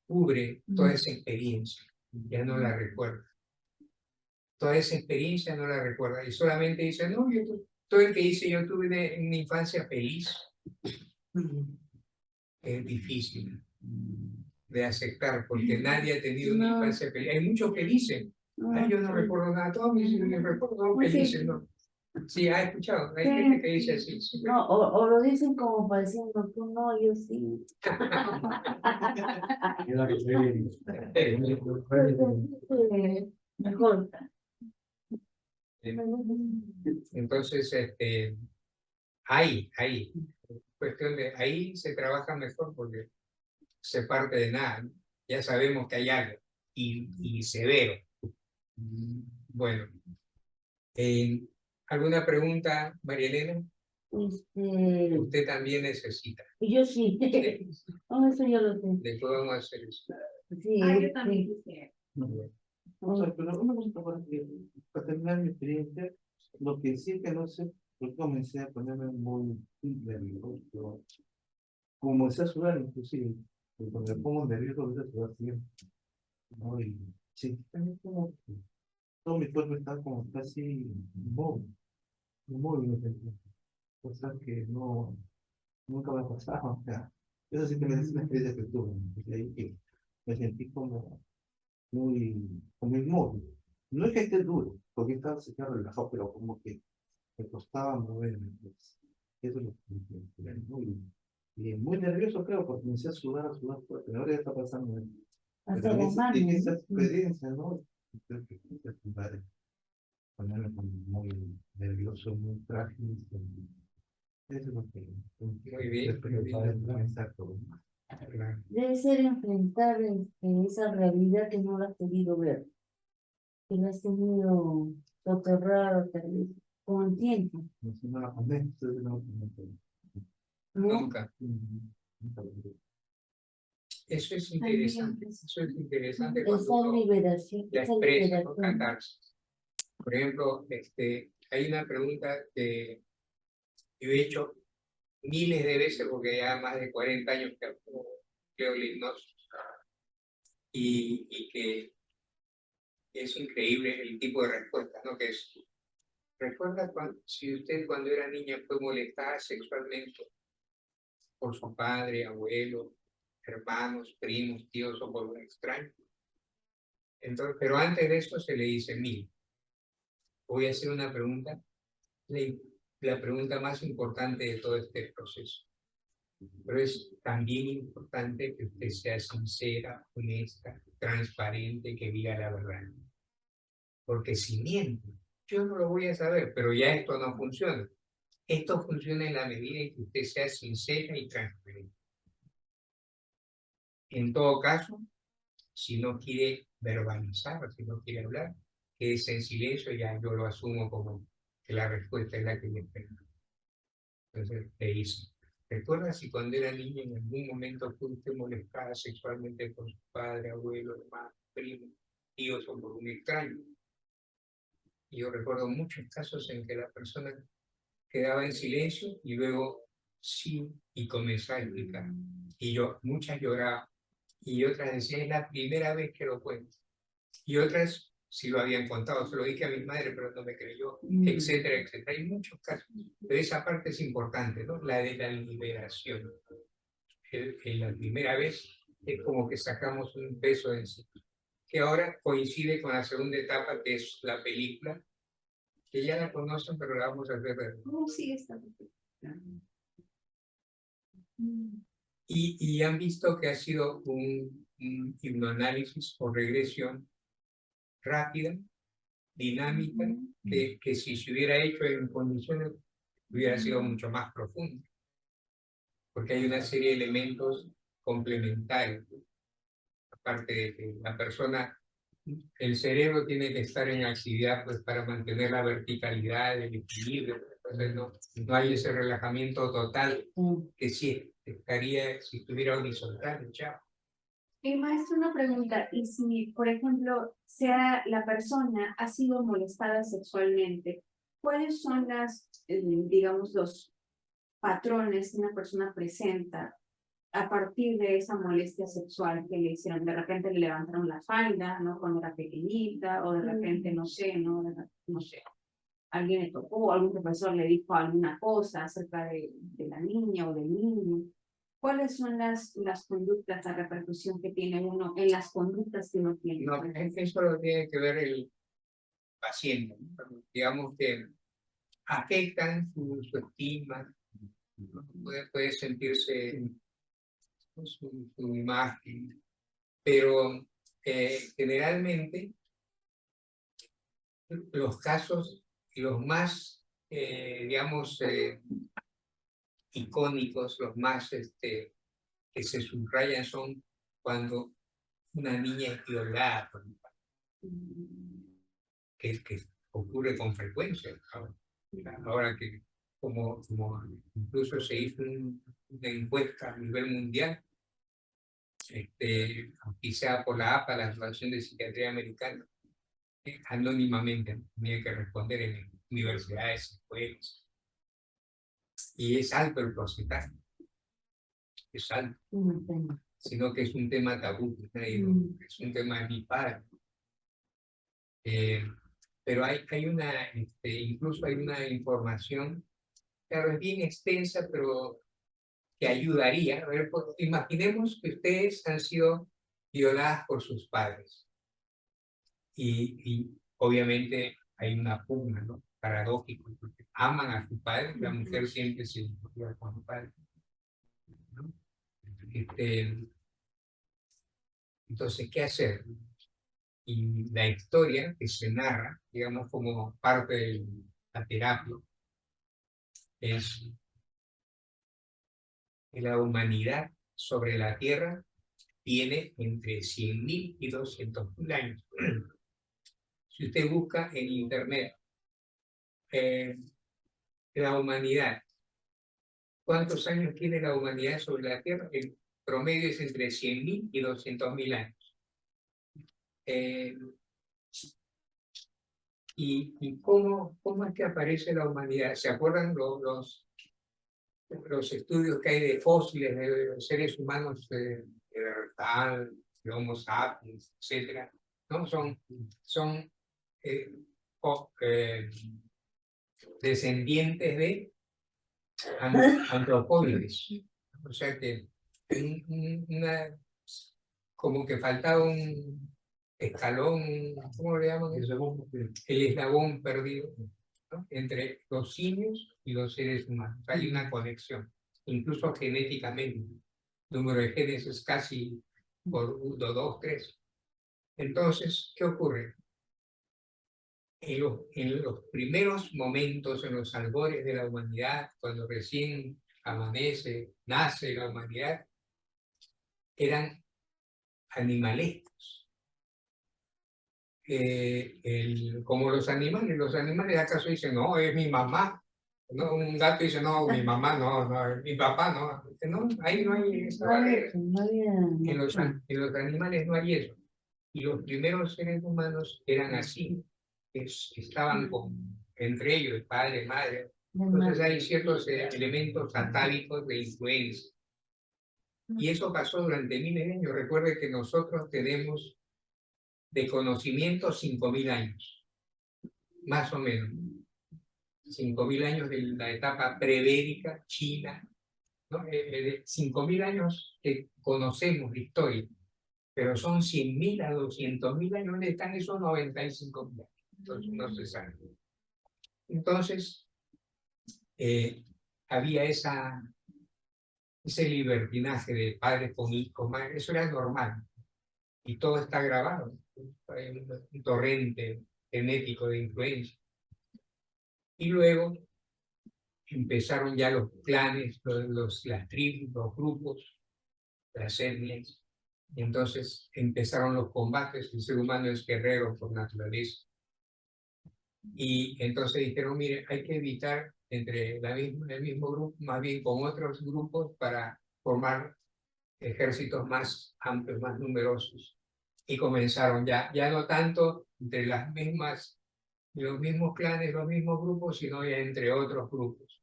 cubre toda esa experiencia, ya no la recuerda. Toda esa experiencia no la recuerda y solamente dice, no, todo el que dice yo tuve una infancia feliz. Es difícil de aceptar porque nadie ha tenido una infancia feliz. Hay muchos que dicen, ay, yo no recuerdo nada, todos mis recuerdos son felices, ¿no? Sí, ha escuchado, hay gente que dice así. Sí, no, o lo dicen como pareciendo, tú no, yo sí. Mejor. Entonces, ahí, cuestión de, ahí se trabaja mejor porque se parte de nada, ¿no? Ya sabemos que hay algo, y severo. Bueno, ¿alguna pregunta, María Elena? Usted también necesita. Yo sí. No, eso yo lo sé. Después vamos a hacer eso. Sí, Yo también quisiera. O sea, pero una cosa para terminar mi experiencia, lo que sí que no sé, yo comencé a ponerme muy nervioso, comencé a sudar inclusive, porque cuando me pongo nervioso, a veces sudar siempre, ¿no? Y sí, también como que todo mi cuerpo está como casi inmóvil, me sentía. Cosas que no, nunca me pasaba, o sea, eso sí que me es una experiencia que tuve, desde ahí que me sentí como muy inmóvil. No es que esté duro, porque estaba se queda relajado, pero como que me costaba moverme. Pues. Eso es lo que me muy nervioso, creo, porque comencé a sudar fuerte. Ahora ya está pasando. Hasta Pero las manos. en esa experiencia, ¿no? Creo que es padre ponerme como muy nervioso, muy frágil. Eso es lo que. Muy bien, muy bien. Exacto. Claro. Debe ser enfrentar esa realidad que no la has querido ver, que la has tenido soterrada tal vez, con el tiempo. No la pandemia, entonces no. ¿No? Nunca. Eso es interesante. Eso es interesante cuando Esa uno liberación, la esa expresa, ¿no? liberación. Catarsis. Por ejemplo, hay una pregunta que yo he hecho miles de veces porque ya más de 40 años que creo la hipnosis y que es increíble el tipo de respuesta, ¿no? Que es, ¿recuerda si usted cuando era niña fue molestada sexualmente por su padre, abuelo, hermanos, primos, tíos o por un extraño? Entonces, pero antes de eso se le dice, mil. Voy a hacer una pregunta, la pregunta más importante de todo este proceso. Pero es también importante que usted sea sincera, honesta, transparente, que diga la verdad. Porque si miente, yo no lo voy a saber, pero ya esto no funciona. Esto funciona en la medida en que usted sea sincera y transparente. En todo caso, si no quiere verbalizar, si no quiere hablar, quédese en silencio, ya yo lo asumo como que la respuesta es la que me espera. Entonces le dice, ¿recuerdas si cuando era niña en algún momento fuiste molestada sexualmente por su padre, abuelo, hermano, primo, tíos o por un extraño? Y yo recuerdo muchos casos en que la persona quedaba en silencio y luego sí, y comenzaba a explicar. Y yo, muchas lloraban, y otras decían, es la primera vez que lo cuento. Y otras sí lo habían contado, se lo dije a mi madre, pero no me creyó, etcétera, etcétera. Hay muchos casos, pero esa parte es importante, ¿no? La de la liberación. En la primera vez es como que sacamos un peso de encima, que ahora coincide con la segunda etapa, que es la película, que ya la conocen, pero la vamos a hacer ver. Sí, está perfecto. Y han visto que ha sido un hipnoanálisis o regresión rápida, dinámica, que si se hubiera hecho en condiciones hubiera sido mucho más profundo, porque hay una serie de elementos complementarios, aparte de que la persona, el cerebro tiene que estar en actividad pues para mantener la verticalidad, el equilibrio, entonces no hay ese relajamiento total que sí estaría si estuviera horizontal, chao. Maestro, una pregunta, y si, por ejemplo, sea la persona ha sido molestada sexualmente, ¿cuáles son digamos, los patrones que una persona presenta a partir de esa molestia sexual que le hicieron? De repente le levantaron la falda, ¿no? Cuando era pequeñita, o de repente, no sé, no sé, alguien le tocó, algún profesor le dijo alguna cosa acerca de la niña o del niño. ¿Cuáles son las conductas, la repercusión que tiene uno en las conductas que uno tiene? No, eso lo tiene que ver el paciente, ¿no? Digamos que afectan su estima, ¿no? Puede sentirse su imagen, pero generalmente los casos, los más, digamos, icónicos, los más que se subrayan son cuando una niña es violada, que ocurre con frecuencia. Ahora que como incluso se hizo una encuesta a nivel mundial, auspiciada por la APA, la Asociación de Psiquiatría Americana, anónimamente tenía que responder en universidades, escuelas, y es alto el porcentaje, es alto, sino que es un tema tabú, es un tema de mi padre. Pero hay una, incluso hay una información, claro, es bien extensa, pero que ayudaría. A ver, imaginemos que ustedes han sido violadas por sus padres y obviamente hay una pugna, ¿no? Paradójico, porque aman a su padre, la mujer siempre se vincula con su padre, ¿no? Entonces, ¿qué hacer? Y la historia que se narra, digamos, como parte de la terapia, es que la humanidad sobre la Tierra tiene entre 100.000 y 200.000 años. Si usted busca en Internet la humanidad, ¿cuántos años tiene la humanidad sobre la Tierra? El promedio es entre 100.000 y 200.000 años. ¿Y cómo es que aparece la humanidad? ¿Se acuerdan los estudios que hay de fósiles de los seres humanos de Neandertal, de Homo sapiens, etcétera? ¿No? Son descendientes de antropóides. O sea que como que faltaba un escalón, ¿cómo le llaman eso? El eslabón perdido, ¿no? Entre los simios y los seres humanos. Hay una conexión, incluso genéticamente. El número de genes es casi por 1, 2, 3. Entonces, ¿qué ocurre? En los primeros momentos, en los albores de la humanidad, cuando recién amanece, nace la humanidad, eran animalescos. Como los animales acaso dicen, no, es mi mamá. No, un gato dice, no, mi mamá, no, no, mi papá, no. No, ahí no hay esa barrera. No había En los animales no hay eso. Y los primeros seres humanos eran así, estaban entre ellos, padre, madre. Entonces hay ciertos elementos atávicos de influencia. Y eso pasó durante miles de años. Recuerde que nosotros tenemos de conocimiento 5.000 años, más o menos. 5.000 años de la etapa prevédica china, ¿no? 5.000 años que conocemos de historia, pero son 100.000 a 200.000 años. ¿Dónde están esos 95.000 años? Entonces no se sabe. Entonces, había ese libertinaje de padres con hijos, eso era normal. Y todo está grabado. Hay un torrente genético de influencia. Y luego empezaron ya los clanes, las tribus, los grupos, las etnias. Y entonces empezaron los combates. El ser humano es guerrero por naturaleza. Y entonces dijeron, mire, hay que evitar entre el mismo grupo, más bien con otros grupos para formar ejércitos más amplios, más numerosos. Y comenzaron ya no tanto entre los mismos clanes, los mismos grupos, sino ya entre otros grupos,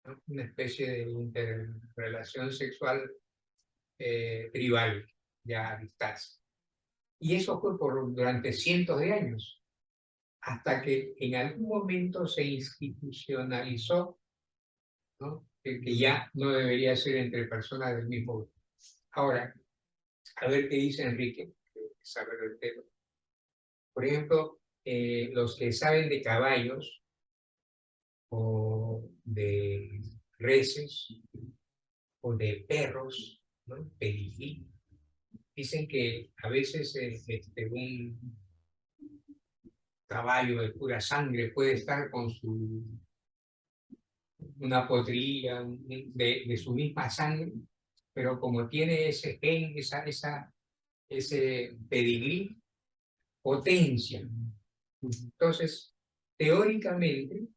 ¿no? Una especie de interrelación sexual tribal, ya a distancia. Y eso fue durante cientos de años, hasta que en algún momento se institucionalizó, ¿no? Que ya no debería ser entre personas del mismo grupo. Ahora, a ver qué dice Enrique, que sabe del tema. Por ejemplo, los que saben de caballos o de reses o de perros, ¿no? Pedigrí, dicen que a veces un caballo de pura sangre puede estar con una potrillo de su misma sangre, pero como tiene ese gen, ese pedigrí, potencia. Entonces, teóricamente,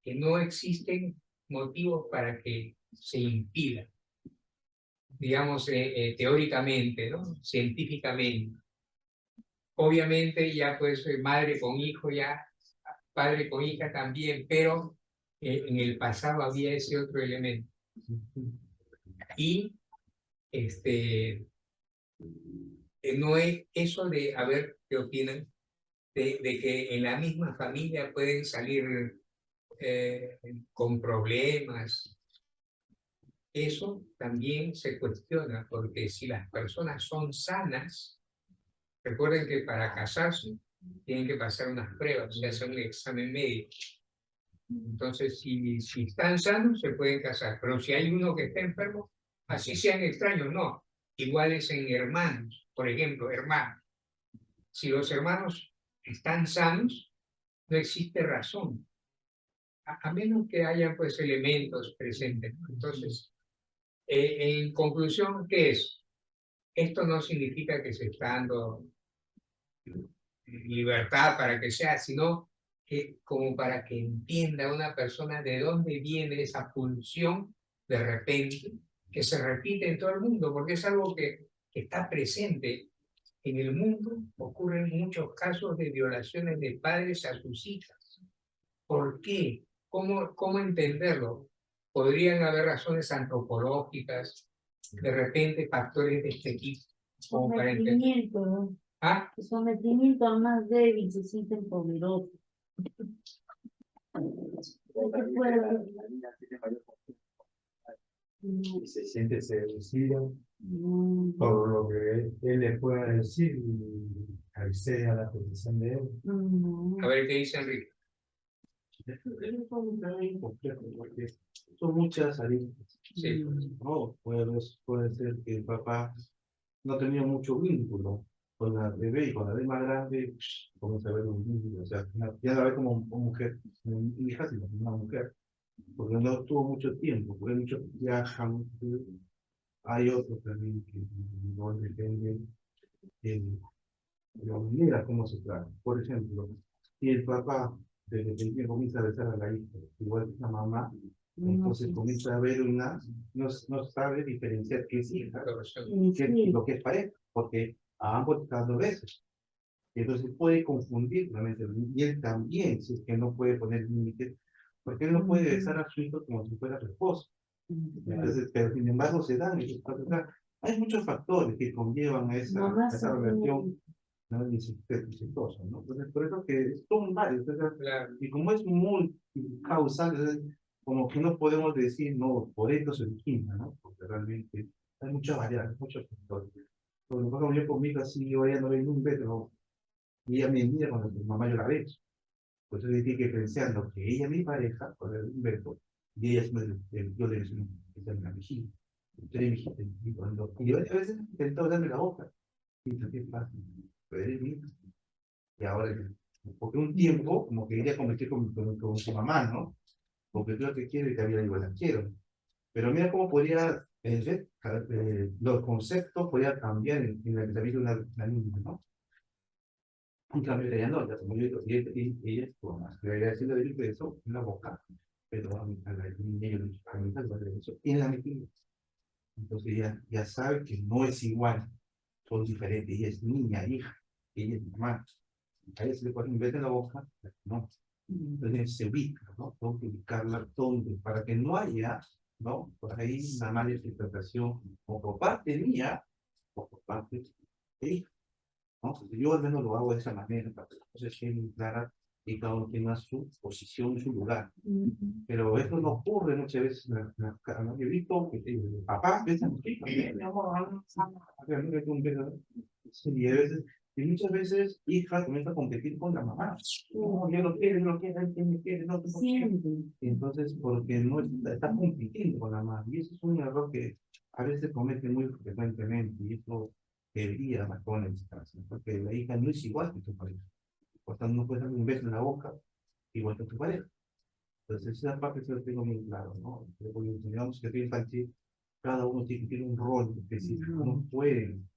que no existen motivos para que se impida, digamos, teóricamente, ¿no? Científicamente. Obviamente ya pues madre con hijo, ya padre con hija también, pero en el pasado había ese otro elemento. Y no es eso de, a ver qué opinan, de que en la misma familia pueden salir con problemas. Eso también se cuestiona, porque si las personas son sanas, recuerden que para casarse tienen que pasar unas pruebas, se hace un examen médico. Entonces, si están sanos, se pueden casar, pero si hay uno que está enfermo, así sean extraños, no. Igual es en hermanos, por ejemplo, hermanos. Si los hermanos están sanos, no existe razón, a menos que haya pues elementos presentes. Entonces, en conclusión, ¿qué es? Esto no significa que se está dando libertad para que sea, sino que como para que entienda una persona de dónde viene esa pulsión de repente, que se repite en todo el mundo, porque es algo que está presente en el mundo. Ocurren muchos casos de violaciones de padres a sus hijas. ¿Por qué? ¿Cómo entenderlo? Podrían haber razones antropológicas, de repente factores de este tipo, como para entender. sometimiento, ¿no? ¿Ah? El sometimiento al más débil, se sienten poderosos. Y se siente seducido No, por lo que él le pueda decir y accede a la petición de él. no. A ver qué dice Enrique. Es un tema bien complejo porque son muchas aristas. Sí. No, puede ser que el papá no tenía mucho vínculo con la bebé, y con la bebé más grande comienza a ver un vínculo, o sea, ya la ve como una mujer, una hija, sino como una mujer, porque no tuvo mucho tiempo, porque muchos viajan, hay otros también que no dependen, de la manera como se trata. Por ejemplo, si el papá desde pequeño comienza a besar a la hija, igual que la mamá, entonces comienza a ver no sabe diferenciar qué es hija, qué es lo que es pareja, porque a ambos está dando besos. Entonces puede confundir la mente, y él también, si es que no puede poner límites, porque él no puede besar a su hijo como si fuera su esposo. Entonces, pero sin embargo se dan esos pasos. O sea, hay muchos factores que conllevan a esa relación, ¿no? Incestuosa, ¿no? Entonces, por eso que son varios, o sea, Claro. y como es muy causal, entonces, como que no podemos decir, no, por esto se origina, ¿no? Porque realmente hay muchas variables, muchos factores. Por ejemplo, yo conmigo así, yo ya no veo un beso, y ella me mira cuando mi mamá yo la beso. Por eso tiene que pensando que ella es mi pareja, con el verbo, y ella es yo le decía que es una vigila. Yo le dije, y yo a veces intentó darme la boca. Y dije, ¿qué pasa? Pero eres mi hija. Y ahora, porque un tiempo, como que quería convertir con su mamá, ¿no? Porque yo que quiero y todavía igual la quiero. Pero mira cómo podría, los conceptos podrían cambiar en la vida de una niña, ¿no? En cambio, ella no, ya como yo digo, ella es como más, le había sido el beso en la boca, pero a la niña yo le dije, a mí me el beso en la mejilla. Entonces ella ya sabe que no es igual, son diferentes, ella es niña, hija, ella es mamá. A ella se le pone un beso en la boca, no. Entonces se ubica, ¿no? Tengo que ubicarla donde, para que no haya, ¿no? Por ahí una mala interpretación, o por parte mía, o por parte de ella. ¿No? Yo al menos lo hago de esa manera, para que las cosas queden claras y cada uno tenga su posición, su lugar. Pero esto no ocurre muchas veces en la Yo he visto que papá besa a mi hija, mi amor, y a veces, y muchas veces hija comienza a competir con la mamá. No, yo lo quiero, él me quiere, no, siempre. Entonces, porque no está compitiendo con la mamá. Y eso es un error que a veces se comete muy frecuentemente. Y eso debería marcar una distancia, porque la hija no es igual que tu pareja. Por tanto, no puedes darle un beso en la boca igual que tu pareja. Entonces, esa parte se lo tengo muy claro, ¿no? Pero cuando enseñamos que es infantil, cada uno tiene un rol específico, no pueden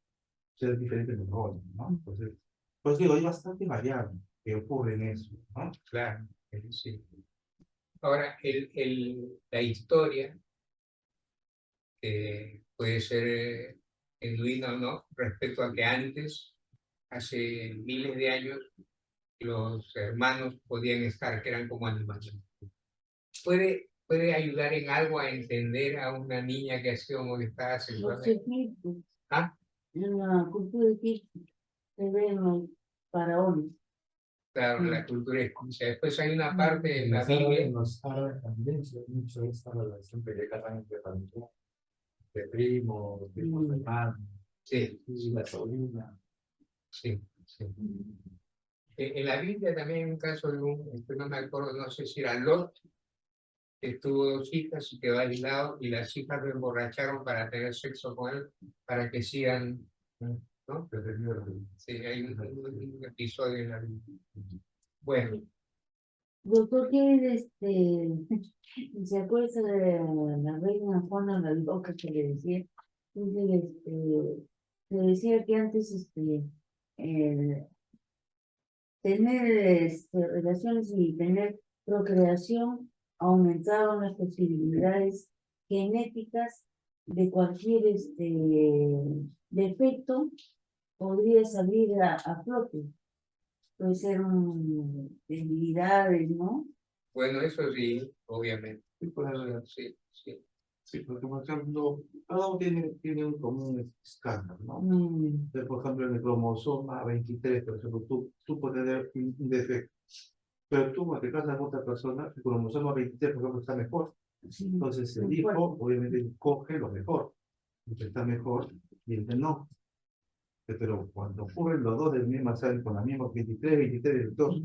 ser diferentes los roles, ¿no? Entonces, pues digo, hay bastante variable que ocurre en eso, ¿no? Claro, sí. Ahora, la historia puede ser genuina o no, respecto a que antes, hace miles de años, los hermanos podían estar, que eran como animales. ¿Puede ayudar en algo a entender a una niña que ha sido molestada Los sexualmente? egipcios, ¿Ah? en la cultura egipcia, se ven los faraones. Claro, la cultura egipcia. Después hay una parte en la En Biblia. los árabes también se ve mucho esta relación que llegan entre familia, de primos, de hermanos, Sí, y la sobrina. sí, sí. En la Biblia también hay un caso de no me acuerdo, no sé si era Lot, que tuvo dos hijas y quedó aislado, y las hijas lo emborracharon para tener sexo con él, para que sigan, ¿no? Sí, hay un episodio en la Biblia. Bueno, Doctor, ¿qué se acuerda de la reina Juana la Loca que le decía? Dice, se decía que antes eh, tener relaciones y tener procreación aumentaban las posibilidades genéticas de cualquier defecto podría salir a flote. Puede ser debilidades, ¿no? bueno, eso sí, obviamente. Sí, pues, Sí, sí. sí, porque por ejemplo, cada uno tiene un común estándar, ¿no? Entonces, por ejemplo, en el cromosoma 23, por ejemplo, tú puedes tener un defecto, pero tú cuando te casas con otra persona, el cromosoma 23, por ejemplo, está mejor. Entonces, el hijo, obviamente, coge lo mejor, el que está mejor y el que no. Pero cuando ocurren los dos del mismo, salen con la misma 23, 23, 22,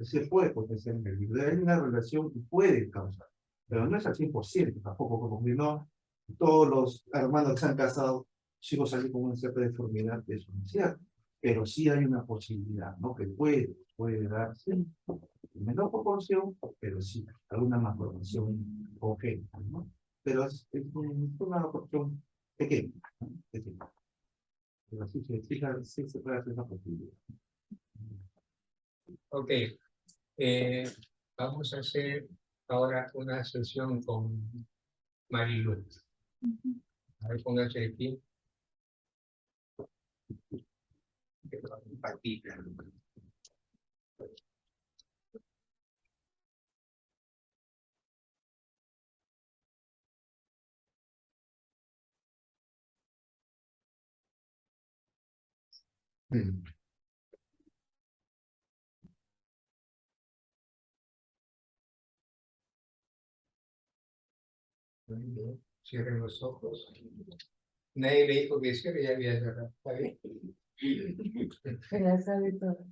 se puede potenciar en el libro. Hay una relación que puede causar, pero no es al 100% tampoco, como que no, todos los hermanos que se han casado, sigo saliendo con una cierta deformidad, eso no es cierto, pero sí hay una posibilidad, ¿no? Que puede darse, en menor proporción, pero sí, alguna malformación congénita, ¿no? Pero es una proporción pequeña, ¿no? Pequeña. Pero sí se puede hacer esa posibilidad. Ok, vamos a hacer ahora una sesión con Marilu. A ver, póngase de pie. Patita. Muy bien. Cierren los ojos. Nadie le dijo que cierre, ya había cerrado. ¿Está bien? Se la sabe todo.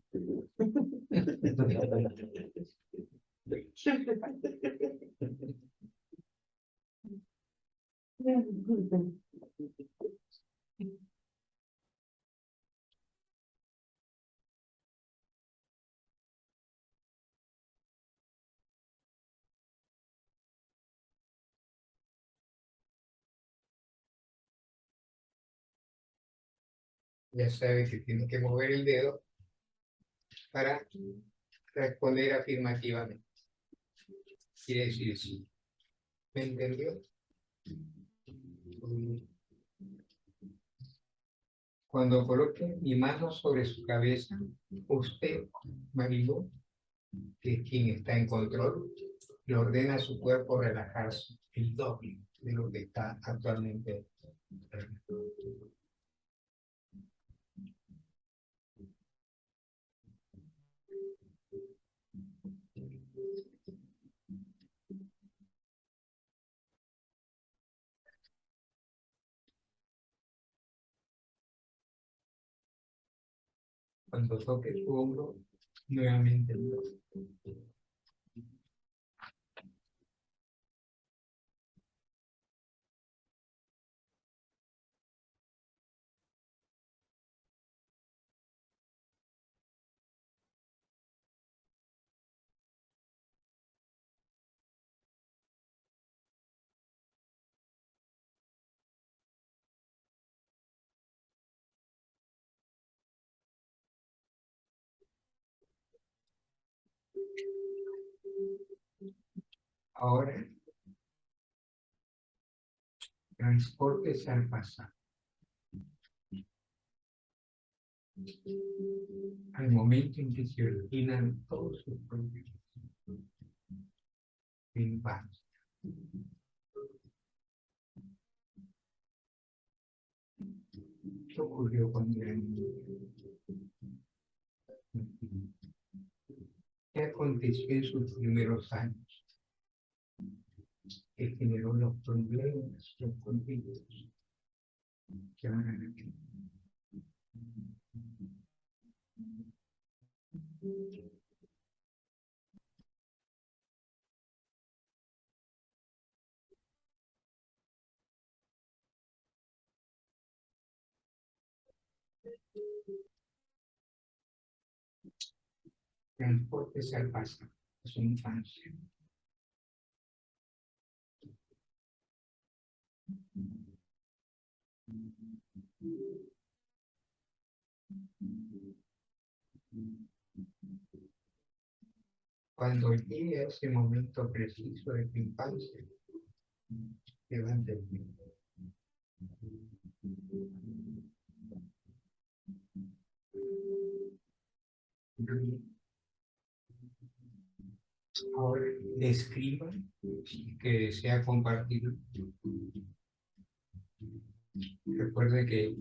Disculpen. Ya sabe que tiene que mover el dedo para responder afirmativamente. Quiere decir sí. ¿Me entendió? Cuando coloque mi mano sobre su cabeza, usted, marido, que es quien está en control, le ordena a su cuerpo relajarse el doble de lo que está actualmente. Cuando toque su hombro, nuevamente el doble. Ahora, transportes al pasado. Al momento en que se originan todos sus problemas de infancia. ¿Qué ocurrió cuando era niño? ¿Qué aconteció en sus primeros años? Que generó los problemas, los conflictos que van a venir. Transportes al pasado, a su infancia. Cuando llegue a ese momento preciso de tu infancia, levante el pie. Ahora describa, si que desea compartirlo. Recuerde que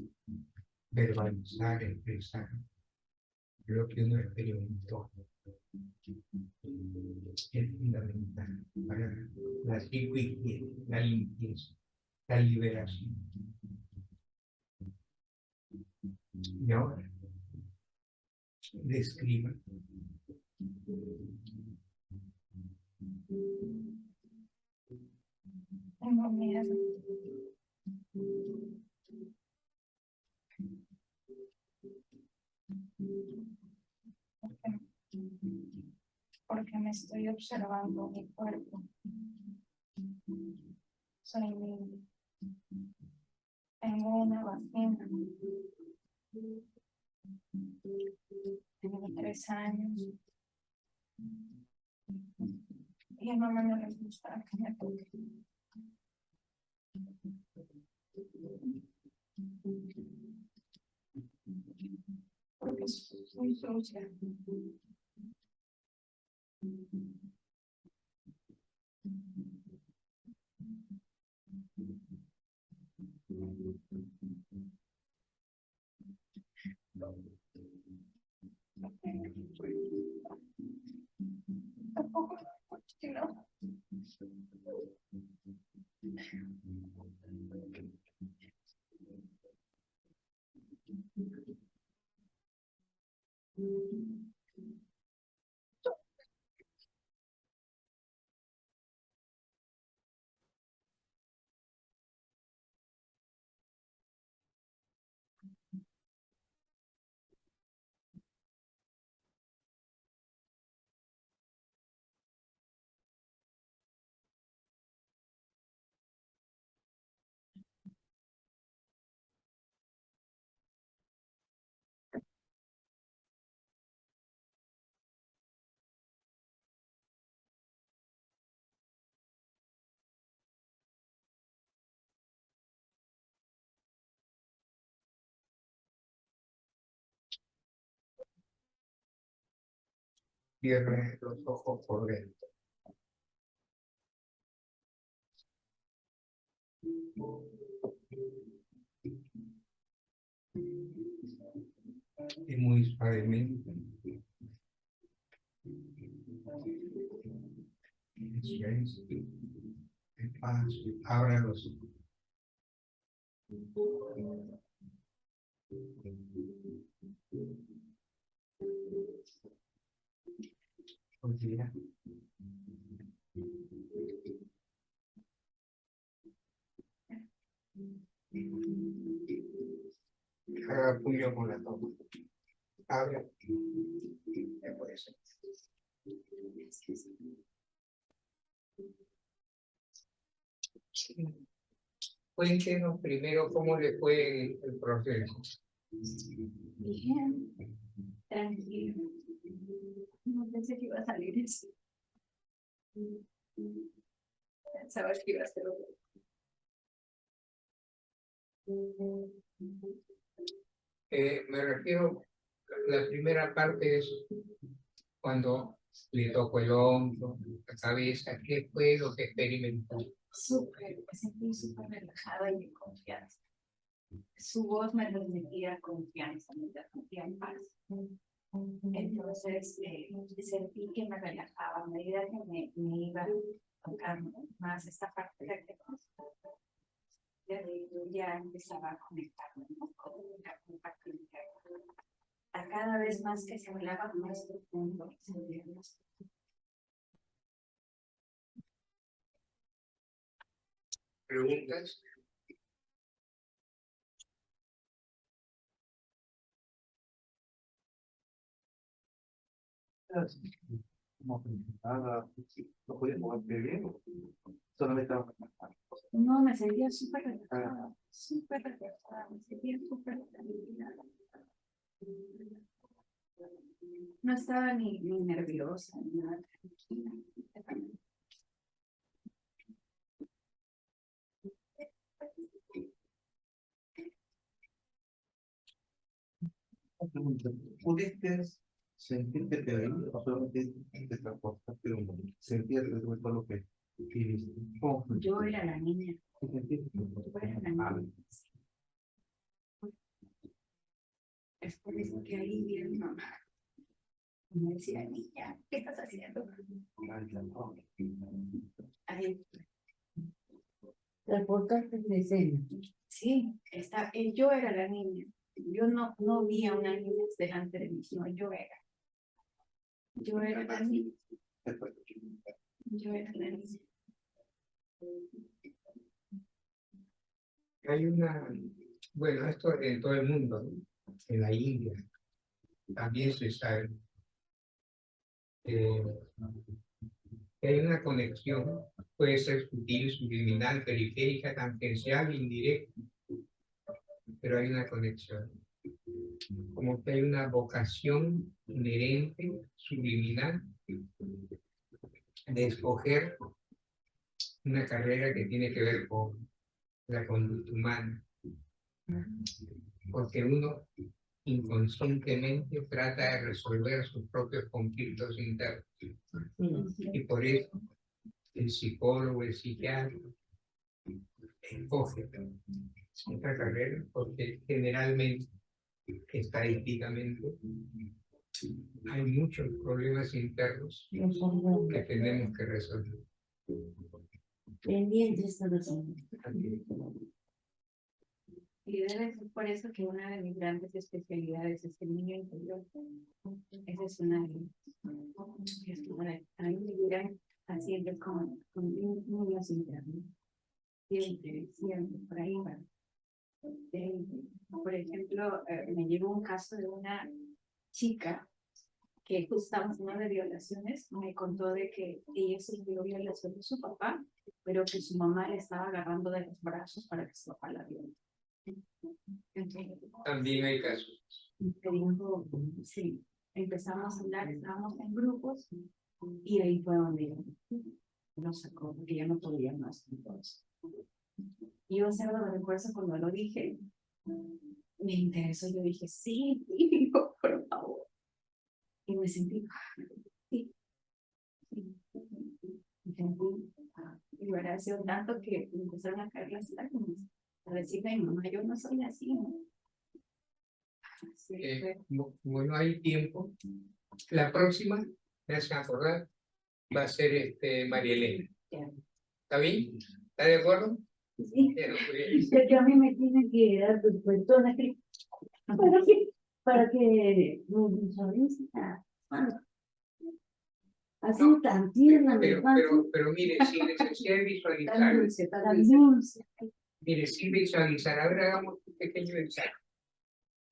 verbalizar, expresar lo que uno experimentó es fundamental para la psicohigiene, la limpieza, la liberación. Y ahora describa Tengo miedo. Porque me estoy observando mi cuerpo. Soy niño. Tengo una vagina. Tengo 3 años. Y a mamá no le gusta que me toque. Porque soy sucia. Tampoco, si no. Cierre los ojos por dentro. Y muy suavemente. Eso es. Despacio. Abra los ojos. Considera. Haga puño con la toma. Abra. Ya puede ser. Cuéntenos primero cómo le fue el proceso. Bien, tranquilo. No pensé que iba a salir eso. Pensaba que iba a ser otro. Me refiero, la primera parte es cuando le tocó el hombro, la cabeza, ¿qué fue lo que experimentó? Súper, me sentí súper relajada y en confianza. Su voz me transmitía confianza, me transmitía paz. Entonces sentí que me relajaba a medida que me iba tocando más esta parte de la yo ya empezaba a conectarme, ¿no? Con la compatibilidad. A cada vez más que se hablaba más profundo, se volvía más profundo. ¿Preguntas? Como nada, no podía mover bien, solamente estaba. No, me sentía súper relajada, me sentía súper tranquila. No estaba ni nerviosa, ni nada, tranquila. ¿Pudiste sentir que te veía o solamente te transportaste un momento? ¿Sentías que fue todo lo que viviste? ¿Cómo fue? Yo era la niña. ¿Qué sentiste? Es por eso que ahí viene mi mamá. Me decía, niña, ¿qué estás haciendo? Ahí, Transportaste de escena. sí, yo era la niña. Yo no vi a una niña delante de mí, sino yo era. Yo era la niña. Yo era la niña. Hay bueno, esto en todo el mundo, ¿no? En la India, también se sabe. Hay una conexión, puede ser sutil, subliminal, periférica, tangencial, indirecta, pero hay una conexión. como que hay una vocación inherente, subliminal, de escoger una carrera que tiene que ver con la conducta humana, porque uno inconscientemente trata de resolver sus propios conflictos internos. Y por eso el psicólogo, el psiquiatra, escoge esta carrera, porque generalmente, estadísticamente, hay muchos problemas internos que tenemos que resolver. Pendientes de los hombres. Y debe ser por eso que una de mis grandes especialidades es el niño interior. Esa es una de ellas. A mí me llegan pacientes con niños internos. Siempre, siempre, por ahí va. Por ejemplo, me llegó un caso de una chica que justo estábamos hablando de violaciones, me contó de que ella sufrió violación de su papá, pero que su mamá le estaba agarrando de los brazos para que su papá la viola. Entonces, También hay casos. te dijo, sí, empezamos a hablar, estábamos en grupos, y ahí fue donde nos sacó, porque ya no podía más. Entonces, y yo sé lo recuerdo cuando lo dije, me interesó, yo dije, sí, digo, por favor. Y me sentí, sí, sí. Me sentí liberación tanto que me empezaron a caer las lágrimas. A decirle a mi mamá, yo no soy así, ¿no? Sí, Bueno, hay tiempo. La próxima, me hacen acordar, va a ser María Elena. ya. ¿Está bien? ¿Está de acuerdo? Sí, Pues, es que a mí me tienen que dar tus cuentones para que me visualice. Bueno, así no, tan tierna mi infancia, pero mire, sin necesidad de Tan visualizar, dulce, tan tan dulce. dulce. mire, sin visualizar, a ver, hagamos un pequeño ensayo.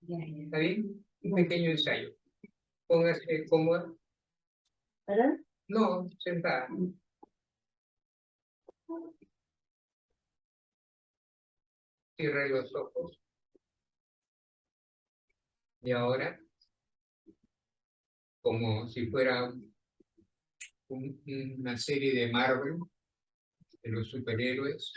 Ya, ya. ¿Está bien? Un pequeño ensayo. Póngase cómoda. ¿Verdad? No, sentada. Cierre los ojos. Y ahora, como si fuera una serie de Marvel, de los superhéroes,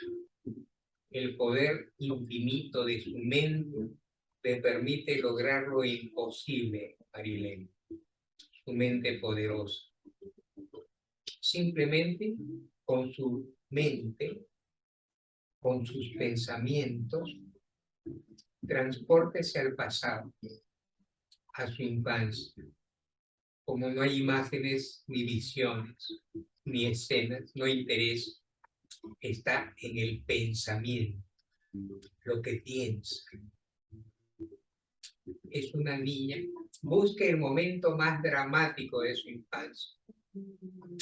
el poder infinito de su mente le permite lograr lo imposible, Marilén. Su mente poderosa. Simplemente con su mente, con sus pensamientos, transpórtese al pasado, a su infancia. Como no hay imágenes, ni visiones, ni escenas, no interesa. Está en el pensamiento, lo que piensa. Es una niña. Busque el momento más dramático de su infancia,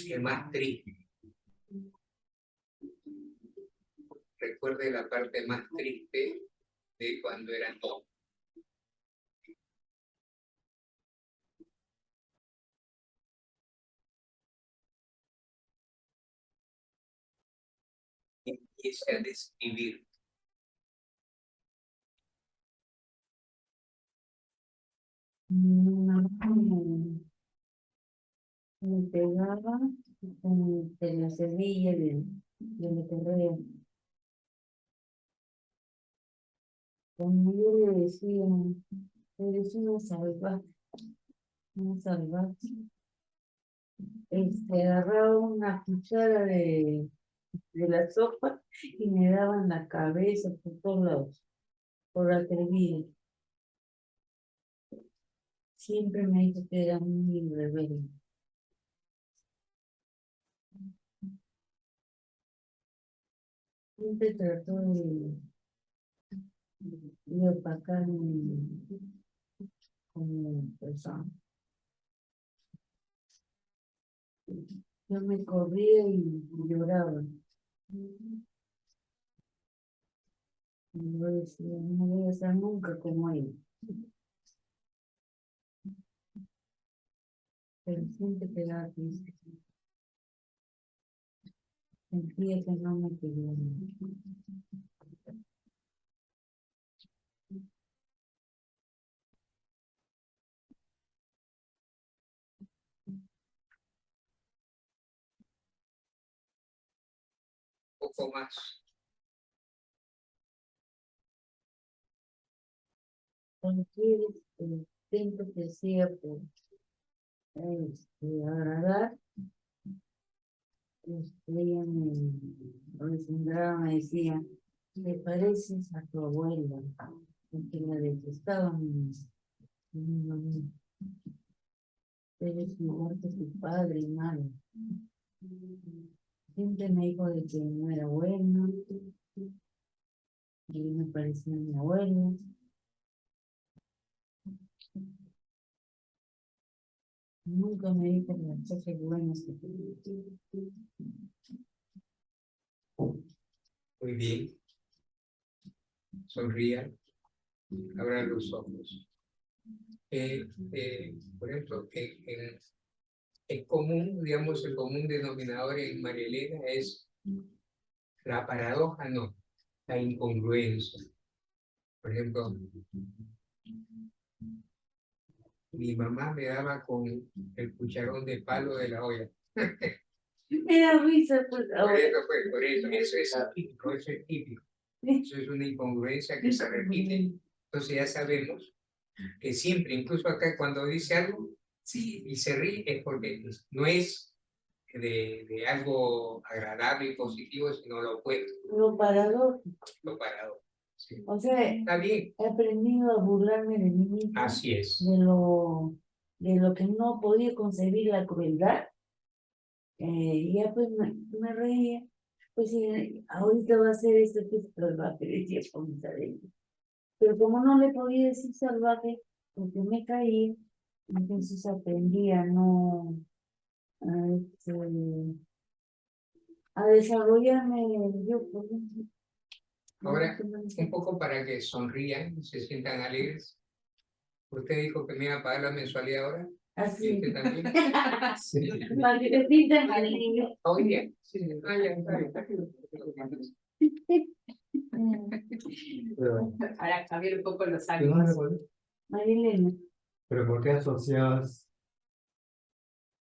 el más triste. Recuerde la parte más triste de cuando era niño. Empiece a describir. Me pegaba de la cerilla de mi correa. Como yo eres una salvaje. Agarraba una cuchara de la sopa y me daban la cabeza por todos lados, por atrevida. Siempre me dijo que era muy rebelde. Siempre trató de opacarme como persona. Yo me corría y lloraba. Y yo decía, no voy a ser nunca como él. Pero siempre quedaba triste. Sentía que no me quería. poco más. Cualquier intento que sea por agradar, ella me decía, me pareces a tu abuela, porque la detestaba mi mamá. Eres igual que tu padre y madre. Siempre me dijo de que no era bueno, y me parecía mi abuela. Nunca me dijo las cosas buenas que tenía. Muy bien. Sonría. Abran los ojos. Por ejemplo, es común, digamos, el común denominador en María Elena es la paradoja, no, la incongruencia. Por ejemplo, mi mamá me daba con el cucharón de palo de la olla. Me da risa, pues, ahora. Por eso, eso es típico, eso es típico. Eso es una incongruencia que se repite. Entonces ya sabemos que siempre, incluso acá cuando dice algo, sí, y se ríe, es porque no es de algo agradable y positivo, sino lo opuesto, Lo paradójico. lo parado. Sí. O sea, Está bien, he aprendido a burlarme de mí misma, así es. de lo que no podía concebir la crueldad. Y ya pues me reía. Pues ahorita va a ser este tipo salvaje, decía con Isabel. Pero como no le podía decir salvaje, porque me caí, entonces aprendí a no, a, este, a desarrollarme yo por dentro. Ahora, un poco para que sonrían y se sientan alegres. Usted dijo que me iba a pagar la mensualidad ahora. ¿Y Así. usted también? Sí. Para que te sientan al niño. Oye, sí, ah, ya, está bien. Pero, Para cambiar un poco los ¿de dónde ánimos. fue? Marilena. ¿Pero por qué asocias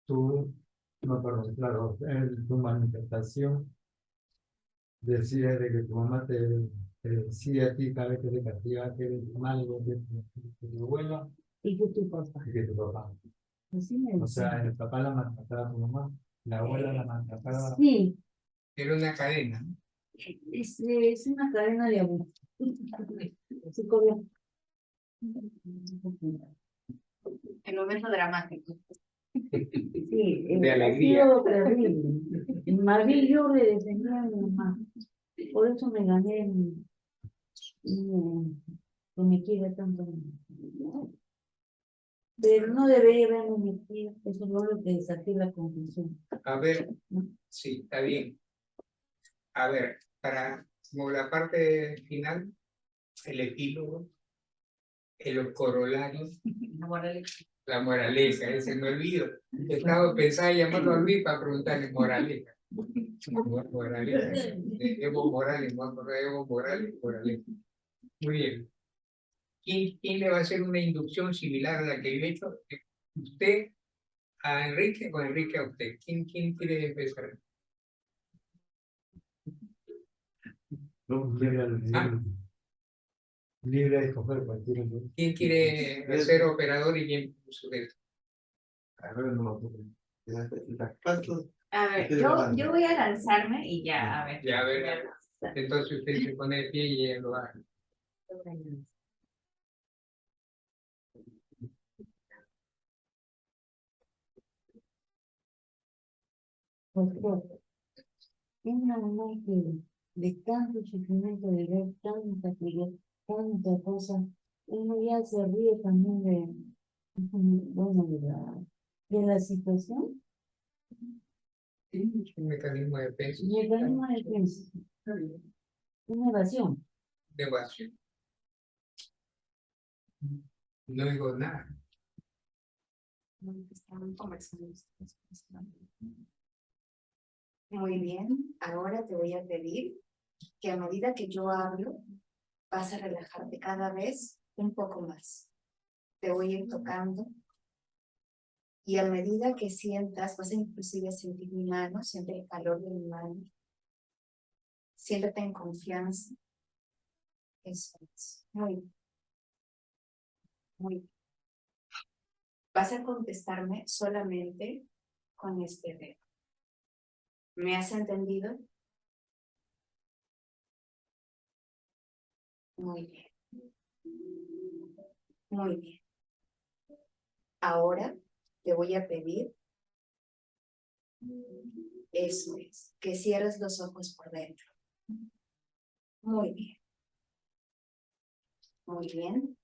tú, no, perdón, claro, tu manifestación, decía de que tu mamá te decía a ti cada vez que te castigaba que eres malo, que tu abuela ¿Y qué tu papá? y que tu papá? Así me O sea, decía. el papá la maltrataba a tu mamá, la abuela la maltrataba. Sí, Era una cadena, ¿no? es una cadena de abuso. Psicológico. El momento dramático. Sí, De ha alegría. sido terrible. Más bien yo le defendía a mi mamá. Por eso me gané que me quiere tanto. Pero no debería haberme metido. Eso no es lo que saqué la conclusión. A ver, ¿No? sí, está bien. A ver, para como la parte final, el epílogo, el corolario, la moraleja, ese me olvido. Estaba pensando en llamarlo a Luis para preguntarle moraleja. Moraleja. Evo Morales, Evo Morales, moraleja. Muy bien. ¿Quién le va a hacer una inducción similar a la que yo he hecho? ¿Usted a Enrique o Enrique a usted? ¿Quién quiere empezar? No, libre de escoger cualquiera. ¿Quién quiere ser operador y quién sujeto? A ver, no lo puedo. ¿Cuántos? A ver, yo voy a lanzarme y ya, a ver. Ya, a ver. Entonces usted se pone de pie y ella lo hace. Una mamá que de tanto sufrimiento, de ver tanta frío, tanta cosa, uno ya se ríe también bueno, de la situación. Un mecanismo de defensa. Y el ánimo de defensa, una evasión. De evasión. No digo nada. Estaban conversando. Muy bien, ahora te voy a pedir que a medida que yo hablo, vas a relajarte cada vez un poco más. Te voy a ir tocando y a medida que sientas, vas a inclusive sentir mi mano, siente el calor de mi mano. Siéntete en confianza. Eso es. Muy bien. Muy bien. Vas a contestarme solamente con este dedo. ¿Me has entendido? Muy bien. Muy bien. Ahora te voy a pedir, eso es, que cierres los ojos por dentro. Muy bien. Muy bien.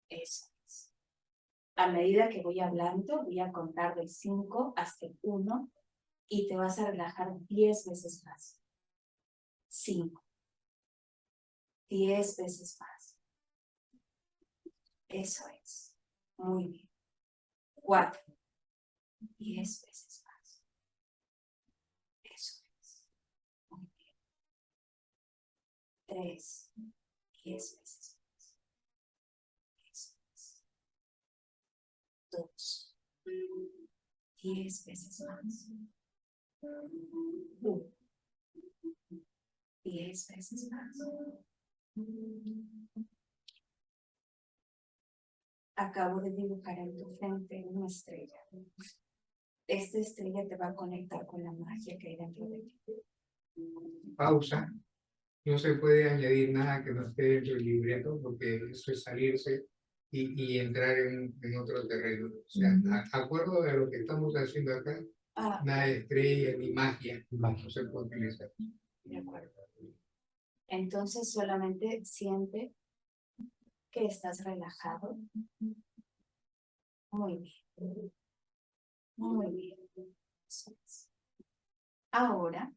Eso es. A medida que voy hablando, voy a contar de 5 hasta el 1 y te vas a relajar 10 veces más. 5. 10 veces más. Eso es. Muy bien. 4. 10 veces más. Eso es. Muy bien. 3. 10 veces más. Eso es. 2. 10 veces más. 1. 10 veces más. Acabo de dibujar en tu frente una estrella. Esta estrella te va a conectar con la magia que hay dentro de ti. Pausa. No se puede añadir nada que no esté dentro del libreto porque eso es salirse y entrar en otro terreno. O sea, acuerdo de lo que estamos haciendo acá, nada de estrella ni magia no se puede utilizar. De acuerdo. Entonces solamente siente que estás relajado. Muy bien. Muy bien. Eso es. Ahora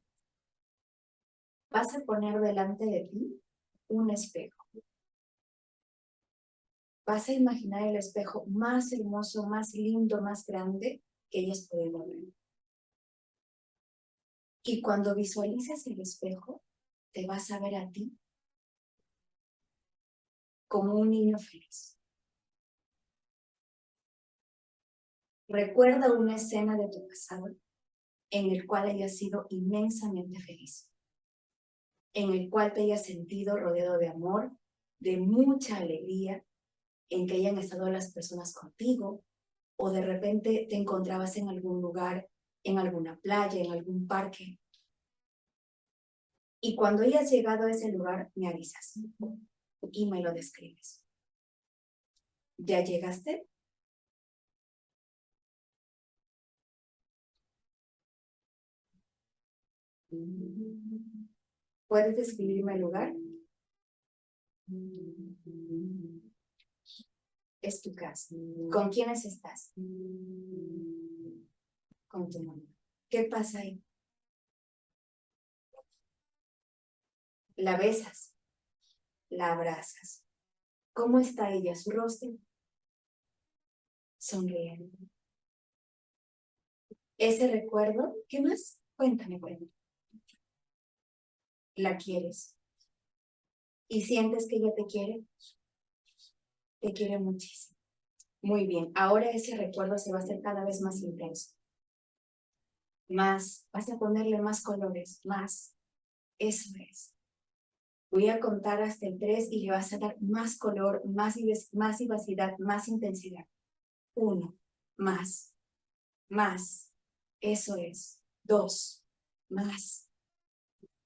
vas a poner delante de ti un espejo. Vas a imaginar el espejo más hermoso, más lindo, más grande que hayas podido ver. Y cuando visualices el espejo, te vas a ver a ti como un niño feliz. Recuerda una escena de tu pasado en el cual hayas sido inmensamente feliz, en el cual te hayas sentido rodeado de amor, de mucha alegría, en que hayan estado las personas contigo, o de repente te encontrabas en algún lugar, en alguna playa, en algún parque. Y cuando hayas llegado a ese lugar, me avisas y me lo describes. ¿Ya llegaste? ¿Puedes describirme el lugar? Es tu casa. ¿Con quiénes estás? Con tu mamá. ¿Qué pasa ahí? La besas, la abrazas. ¿Cómo está ella? Su rostro sonriendo. Ese recuerdo, ¿qué más? Cuéntame. ¿La quieres? ¿Y sientes que ella te quiere? Te quiere muchísimo. Muy bien, ahora ese recuerdo se va a hacer cada vez más intenso. Más, vas a ponerle más colores, más. Eso es. Voy a contar hasta el 3 y le vas a dar más color, más vivacidad, más intensidad. 1, más, más. Eso es. 2, más.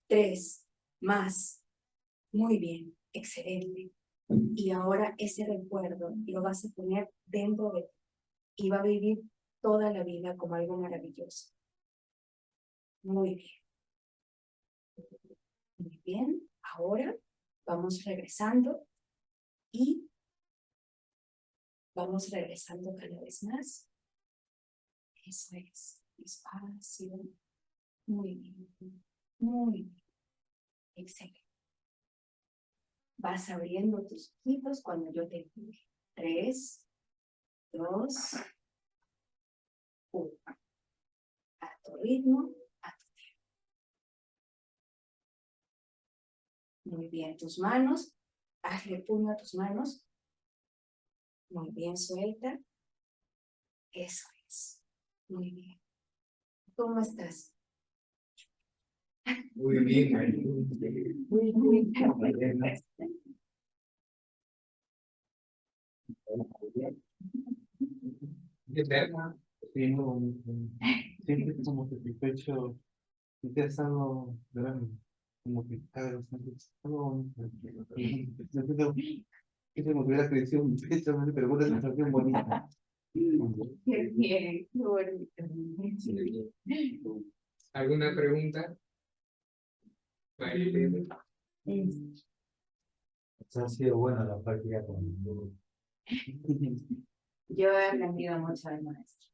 3, más. Muy bien, excelente. Y ahora ese recuerdo lo vas a poner dentro de ti y va a vivir toda la vida como algo maravilloso. Muy bien. Muy bien. Ahora vamos regresando y vamos regresando cada vez más. Eso es. Despacio. Muy bien. Muy bien. Excelente. Vas abriendo tus ojitos cuando yo te diga. 3, 2, 1. A tu ritmo, a tu tiempo. Muy bien, tus manos. Hazle puño a tus manos. Muy bien, suelta. Eso es. Muy bien. ¿Cómo estás? Muy bien, María. ¿Qué tal? Sí, no, siempre como satisfecho, interesado, ¿verdad? Como que cada vez más satisfecho, yo siento que como que hubiera crecido un pecho, ¿no? Pero una sensación bonita. Qué bien, qué bonito. ¿Alguna pregunta? María. Ha sido buena la práctica con Yo he aprendido mucho del maestro.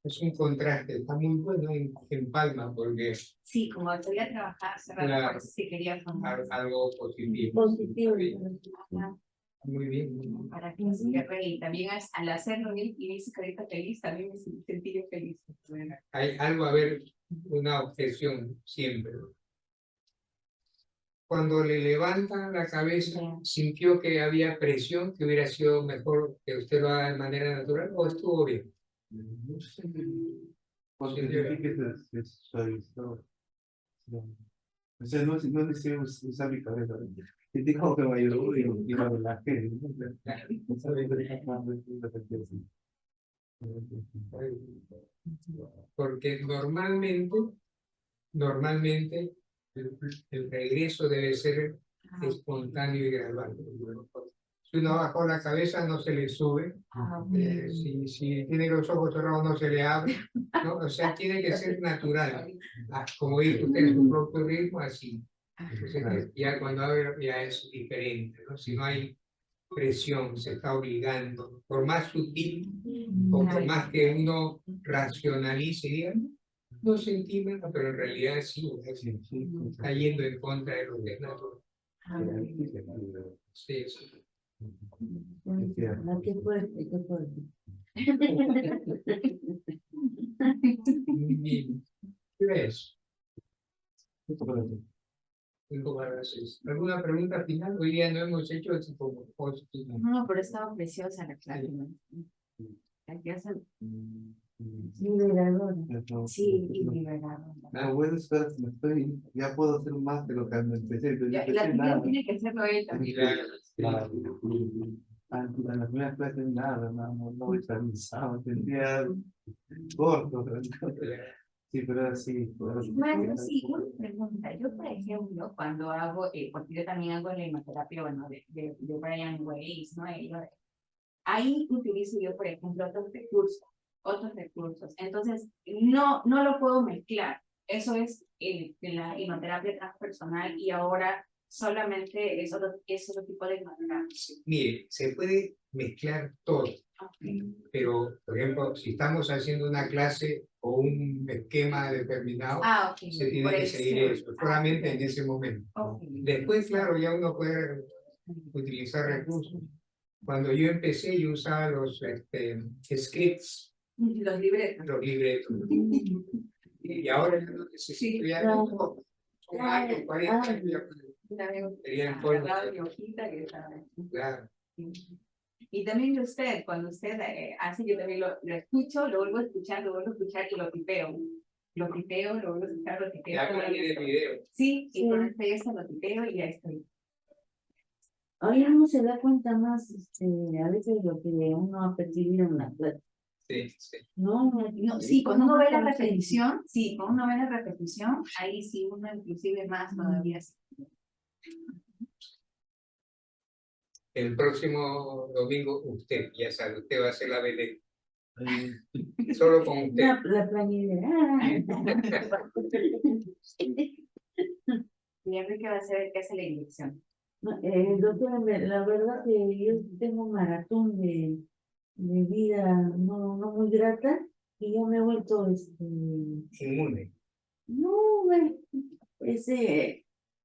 Es un contraste, está muy bueno en Palma porque Sí, como voy a trabajar hace rato, Claro. por eso sí quería formar. algo positivo. Positivo. Muy bien, muy bien. Para que se cierre y también al hacerlo él y dice carita feliz, también me sentí yo feliz. Bueno, Hay algo a ver, una objeción siempre. Cuando le levantan la cabeza, ¿sintió que había presión, que hubiera sido mejor que usted lo haga de manera natural o estuvo bien? No sé, porque sentí que se suavizó. O sea, no necesito usar mi cabeza. Sentí como que me ayudó y me relajé. No sabía que estaba pasando esto, lo sentí así. Porque normalmente el regreso debe ser espontáneo y gradual. Si uno bajó la cabeza no se le sube, si tiene los ojos cerrados no se le abre, ¿no? O sea, tiene que ser natural. Como dice usted, en su propio ritmo, así. Entonces, ya cuando abre ya es diferente, ¿no? Si no hay presión, se está obligando, por más sutil o por más que uno racionalice y diga, 2 centímetros, pero en realidad sí, está yendo en contra de lo que es natural. Sí, sí. Qué fuerte, qué fuerte. Muy bien. ¿Qué ves? 5:06. ¿Alguna pregunta final? Hoy día no hemos hecho eso como positivo. no, pero estaba preciosa la clase. ¿No? Aquí hacen- Liberador. Sí, y liberado. Lo bueno es que ya puedo hacer más de lo que me empecé. Yo La empecé primera nada. tiene que hacerlo él también. Claro. En las primeras clases nada, no visualizaba, tenía corto. Sí, pero así. Bueno, sí, una pregunta. Yo, por ejemplo, cuando hago, porque yo también hago la hemoterapia, bueno, de Brian Weiss, ¿no? Ahí utilizo yo, por ejemplo, otros recursos. Entonces, no lo puedo mezclar. Eso es de la hemoterapia transpersonal y ahora solamente es otro tipo de hemoterapia. Mire, se puede mezclar todo, pero, por ejemplo, si estamos haciendo una clase o un esquema determinado, Ah, ok. se tiene Por que eso. seguir eso, solamente en ese momento. Ok. Después, claro, ya uno puede utilizar recursos. Cuando yo empecé, yo usaba los scripts, Los libretos. los libretos. Y ahora ya no necesito, ya no, son años, 40 años, ya sería en forma. Agarraba mi hojita y estaba ahí. Claro. Y también de usted, cuando usted hace, yo también lo escucho, lo vuelvo a escuchar, lo vuelvo a escuchar y lo tipeo. Lo tipeo, lo vuelvo a escuchar, lo tipeo. Ya tiene el video. Sí, y con eso lo tipeo y ya estoy. Ahora uno se da cuenta más, a veces lo que uno ha percibido en la clase. Sí, sí. No, Sí, cuando uno ve la repetición, ahí sí uno inclusive más todavía. El próximo domingo, usted, ya sabe, usted va a hacer la veleta. Solo con usted. La planilla. Y Enrique va a ser el que hace la inyección. Doctora, la verdad que yo tengo un maratón de vida no muy grata y ya me he vuelto Inmune. no,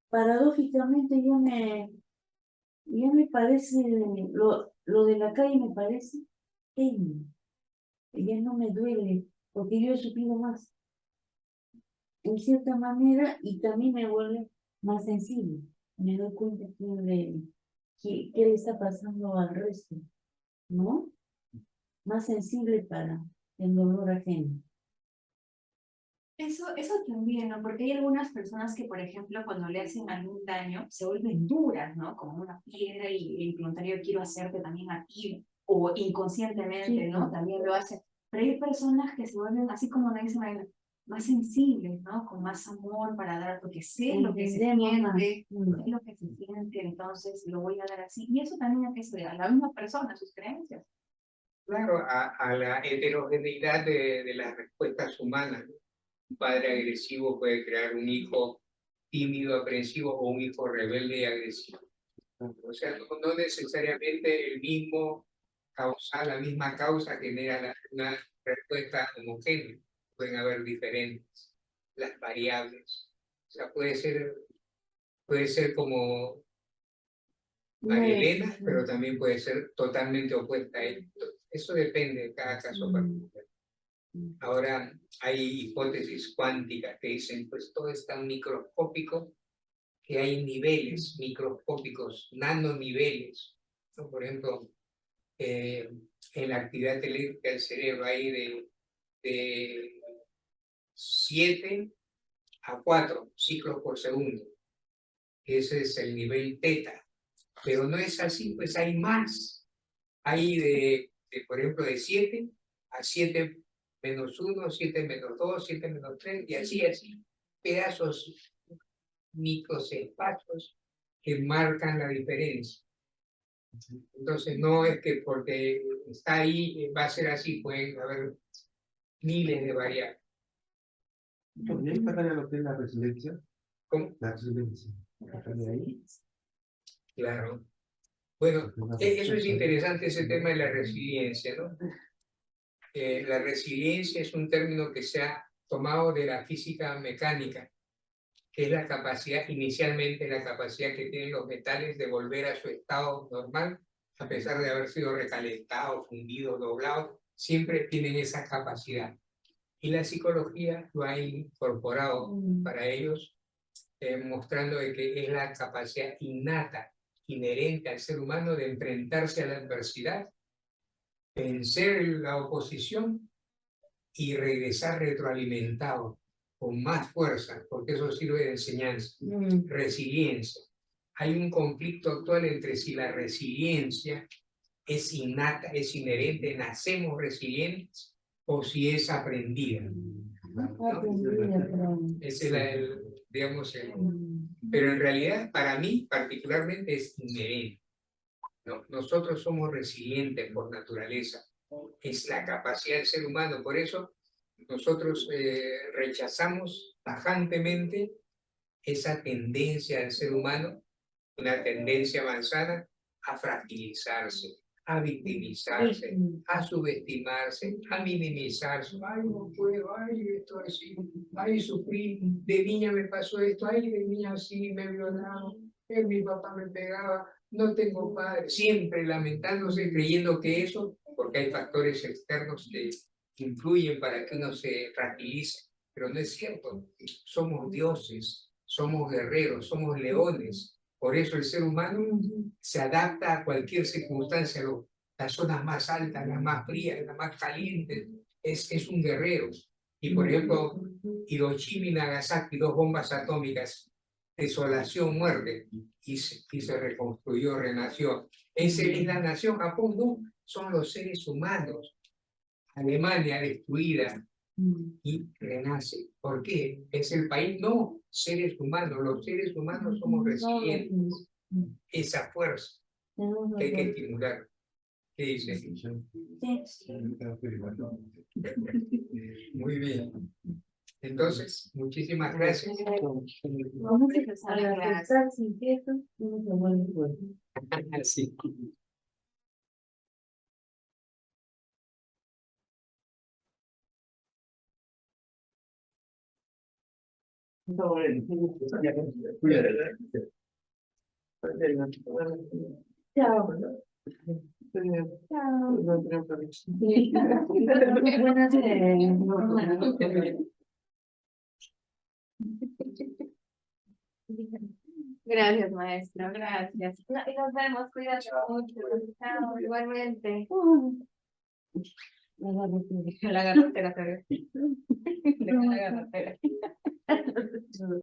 paradójicamente ya me parece, lo de la calle me parece, ya no me duele, porque yo he sufrido más, en cierta manera, y también me vuelve más sensible. Me doy cuenta qué le está pasando al resto, ¿no? Más sensible para el dolor ajeno. Eso también, ¿no? Porque hay algunas personas que, por ejemplo, cuando le hacen algún daño, se vuelven duras, ¿no? Como una piedra y involuntario quiero hacerte también a ti, o inconscientemente, ¿no? También lo hacen. Pero hay personas que se vuelven, así como me dice Maela, más sensibles, ¿no? Con más amor para dar, porque sé lo que se Entendemos más. siente, sé lo que se siente, entonces lo voy a dar así. Y eso también es a la misma persona, sus creencias. Claro, a la heterogeneidad de las respuestas humanas, ¿no? Un padre agresivo puede crear un hijo tímido, aprensivo o un hijo rebelde y agresivo. O sea, no necesariamente el mismo causa, la misma causa genera una respuesta homogénea. Pueden haber diferentes, las variables. O sea, puede ser como María Elena, pero también puede ser totalmente opuesta a él. Eso depende de cada caso particular. Ahora hay hipótesis cuánticas que dicen, pues todo es tan microscópico que hay niveles microscópicos, nanoniveles, ¿no? Por ejemplo, en la actividad eléctrica del cerebro hay de 7 a 4 ciclos por segundo. Ese es el nivel teta. Pero no es así, pues hay más. Hay por ejemplo, de 7 a 7 menos 1, 7 menos 2, 7 menos 3, y así, pedazos, microespacios que marcan la diferencia. Entonces, no es que porque está ahí va a ser así, pueden haber miles de variables. ¿Y ahí está lo que es la resiliencia? ¿Cómo? La resiliencia. ¿Está ahí? Claro. Bueno, eso es interesante, ese tema de la resiliencia, ¿no? La resiliencia es un término que se ha tomado de la física mecánica, que es la capacidad, inicialmente la capacidad que tienen los metales de volver a su estado normal, a pesar de haber sido recalentados, fundidos, doblados, siempre tienen esa capacidad. Y la psicología lo ha incorporado para ellos, mostrando de que es la capacidad innata, inherente al ser humano de enfrentarse a la adversidad, vencer la oposición y regresar retroalimentado, con más fuerza, porque eso sirve de enseñanza. Resiliencia. Hay un conflicto actual entre si la resiliencia es innata, es inherente, nacemos resilientes, o si es aprendida. Ese es digamos, pero en realidad para mí particularmente es inherente. ¿No? Nosotros somos resilientes por naturaleza, es la capacidad del ser humano, por eso nosotros rechazamos tajantemente esa tendencia del ser humano, una tendencia malsana a fragilizarse, a victimizarse, a subestimarse, a minimizarse. Ay, no puedo, ay, esto así, ay, sufrí, de niña me pasó esto, ay, de niña sí me violaron, mi papá me pegaba, no tengo padre, siempre lamentándose, creyendo que eso, porque hay factores externos que influyen para que uno se fragilice, pero no es cierto, somos dioses, somos guerreros, somos leones. Por eso el ser humano se adapta a cualquier circunstancia, las zonas más altas, las más frías, las más calientes, es un guerrero. Y por ejemplo, Hiroshima y Nagasaki, 2 bombas atómicas, desolación, muerte, y se reconstruyó, renació. Esa es la nación. Japón no, son los seres humanos. Alemania destruida y renace. ¿Por qué? ¿Es el país? No, seres humanos. Los seres humanos somos resilientes. Esa fuerza que hay que estimular. ¿Qué dice? Muy bien. Entonces, muchísimas gracias. Vamos a empezar a pensar sin quieto, vamos a volver. Sí. Chao. Buenas Gracias, maestro, gracias. Y nos vemos, cuídate mucho. Chao, igualmente. La garrotera, de la carretera.